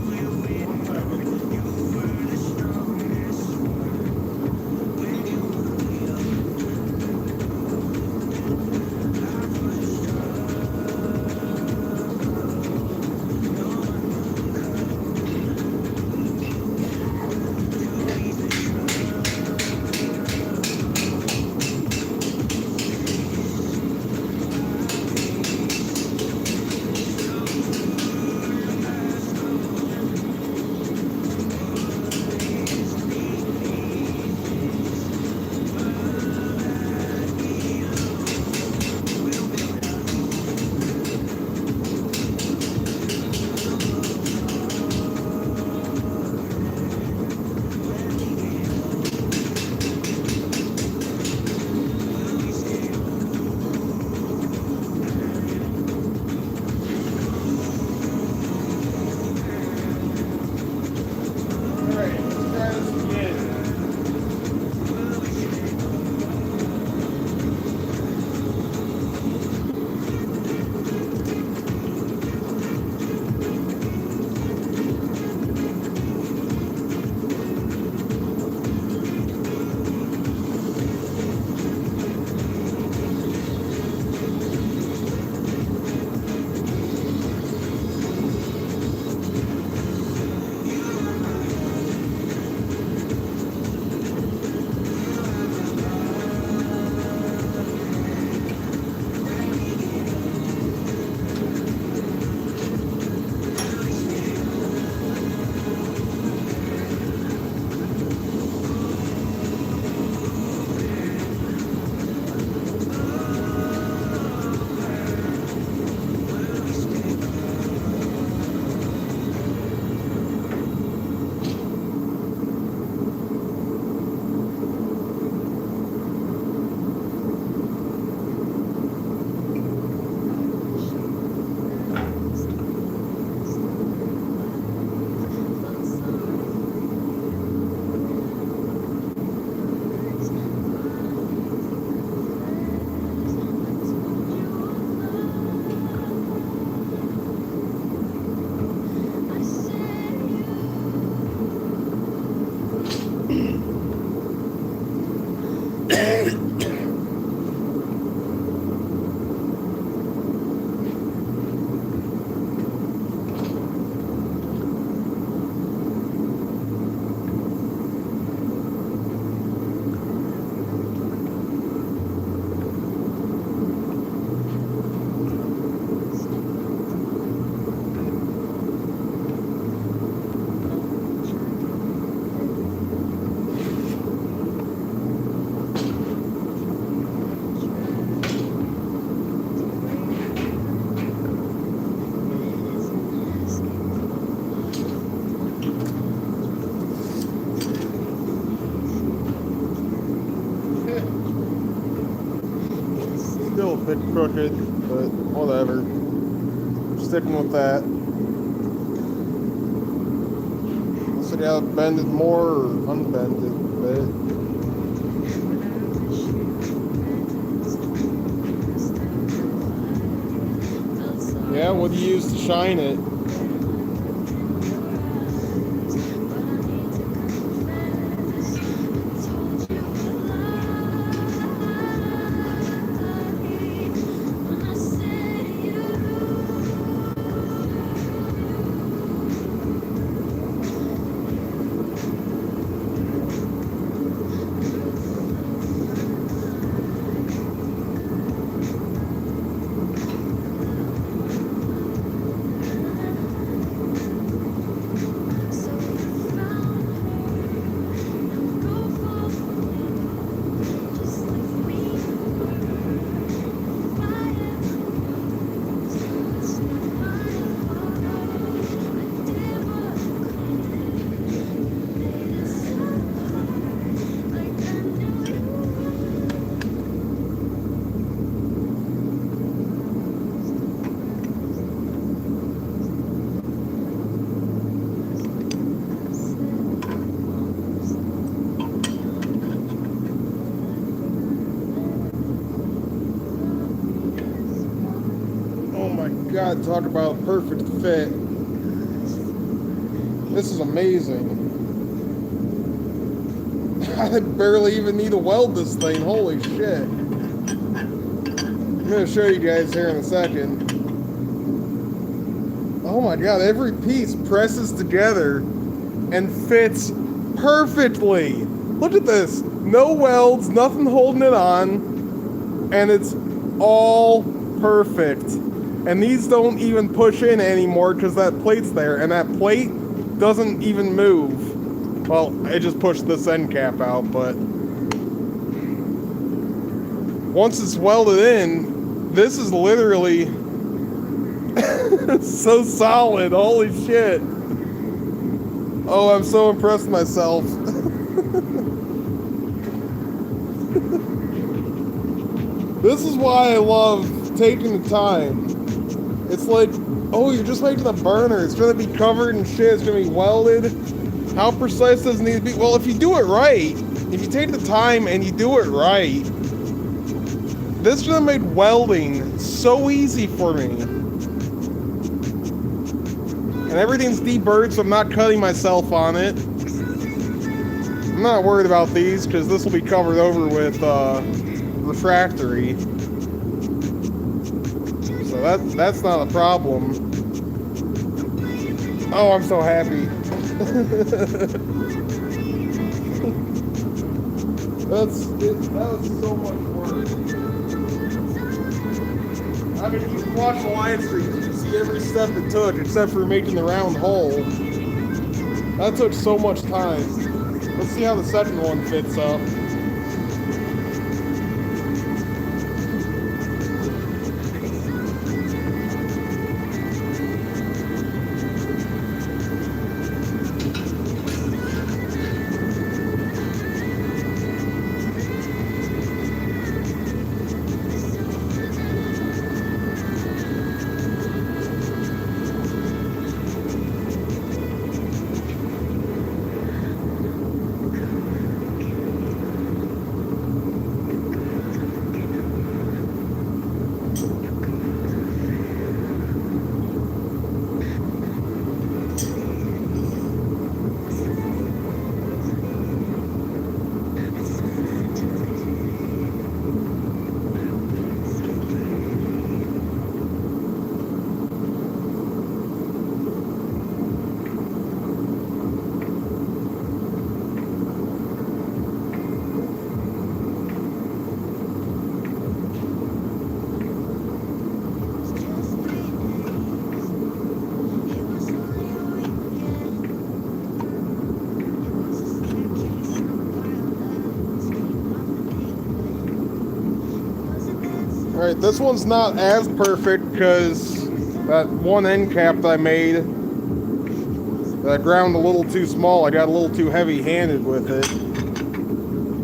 Still a bit crooked, but whatever. Sticking with that. Unless I gotta bend it more or unbend it a bit. Yeah, what do you use to shine it? my god, talk about a perfect fit. This is amazing. I barely even need to weld this thing, holy shit. I'm gonna show you guys here in a second. Oh my god, every piece presses together and fits perfectly. Look at this. No welds, nothing holding it on, and it's all perfect. And these don't even push in anymore because that plate's there, and that plate doesn't even move. Well, I just pushed this end cap out, but once it's welded in, this is literally so solid. Holy shit. Oh, I'm so impressed with myself. This is why I love taking the time. It's like, oh, you're just making a burner. It's going to be covered in shit. It's going to be welded. How precise does it need to be? Well, if you do it right, if you take the time and you do it right, this is going to make welding so easy for me. And everything's deburred, so I'm not cutting myself on it. I'm not worried about these because this will be covered over with refractory. So that's not a problem. Oh, I'm so happy. That was so much work. I mean, you can watch the live stream, you can see every step it took, except for making the round hole. That took so much time. Let's see how the second one fits up. Alright, this one's not as perfect because that one end cap that I made, that ground a little too small, I got a little too heavy-handed with it.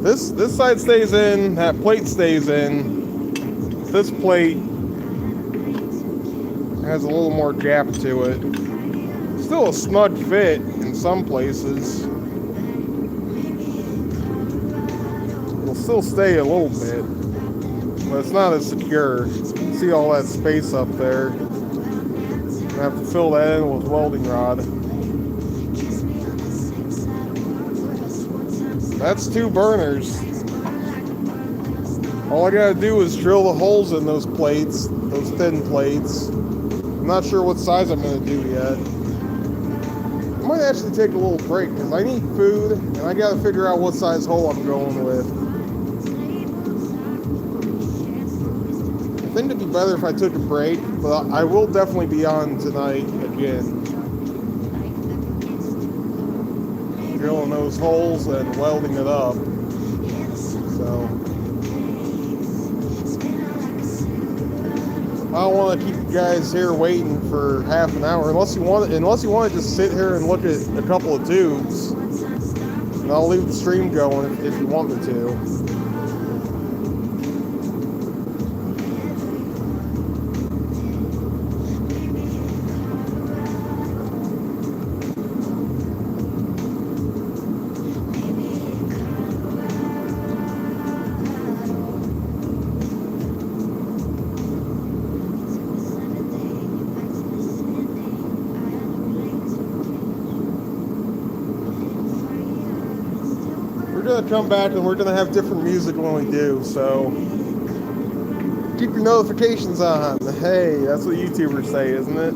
This side stays in, that plate stays in. This plate has a little more gap to it. Still a snug fit in some places. It'll still stay a little bit, but it's not as secure. See all that space up there? I have to fill that in with welding rod. That's 2 burners. All I gotta do is drill the holes in those plates, those thin plates. I'm not sure what size I'm gonna do yet. I might actually take a little break because I need food and I gotta figure out what size hole I'm going with. I think it'd be better if I took a break, but I will definitely be on tonight again. Drilling those holes and welding it up. So I don't want to keep you guys here waiting for half an hour unless you want to just sit here and look at a couple of tubes. And I'll leave the stream going if you want me to. gonna come back and we're gonna have different music when we do, so keep your notifications on. Hey, that's what YouTubers say, isn't it?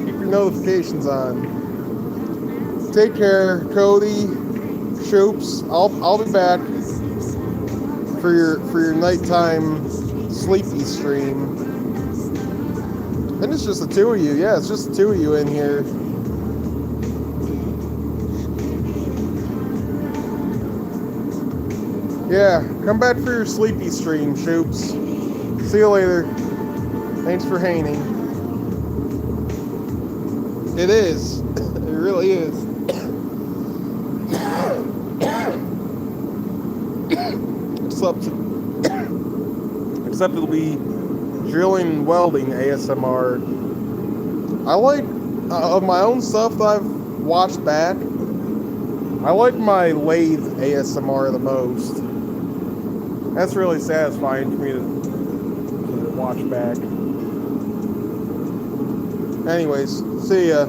Keep your notifications on. Take care, Cody, Shoops. I'll be back for your nighttime sleepy stream. And it's just the two of you. Yeah, it's just the two of you in here. Yeah, come back for your sleepy stream, Shoops. See you later. Thanks for hanging. It is. It really is. Except it'll be drilling and welding ASMR. I like, of my own stuff that I've watched back, I like my lathe ASMR the most. That's really satisfying for me to watch back. Anyways, see ya.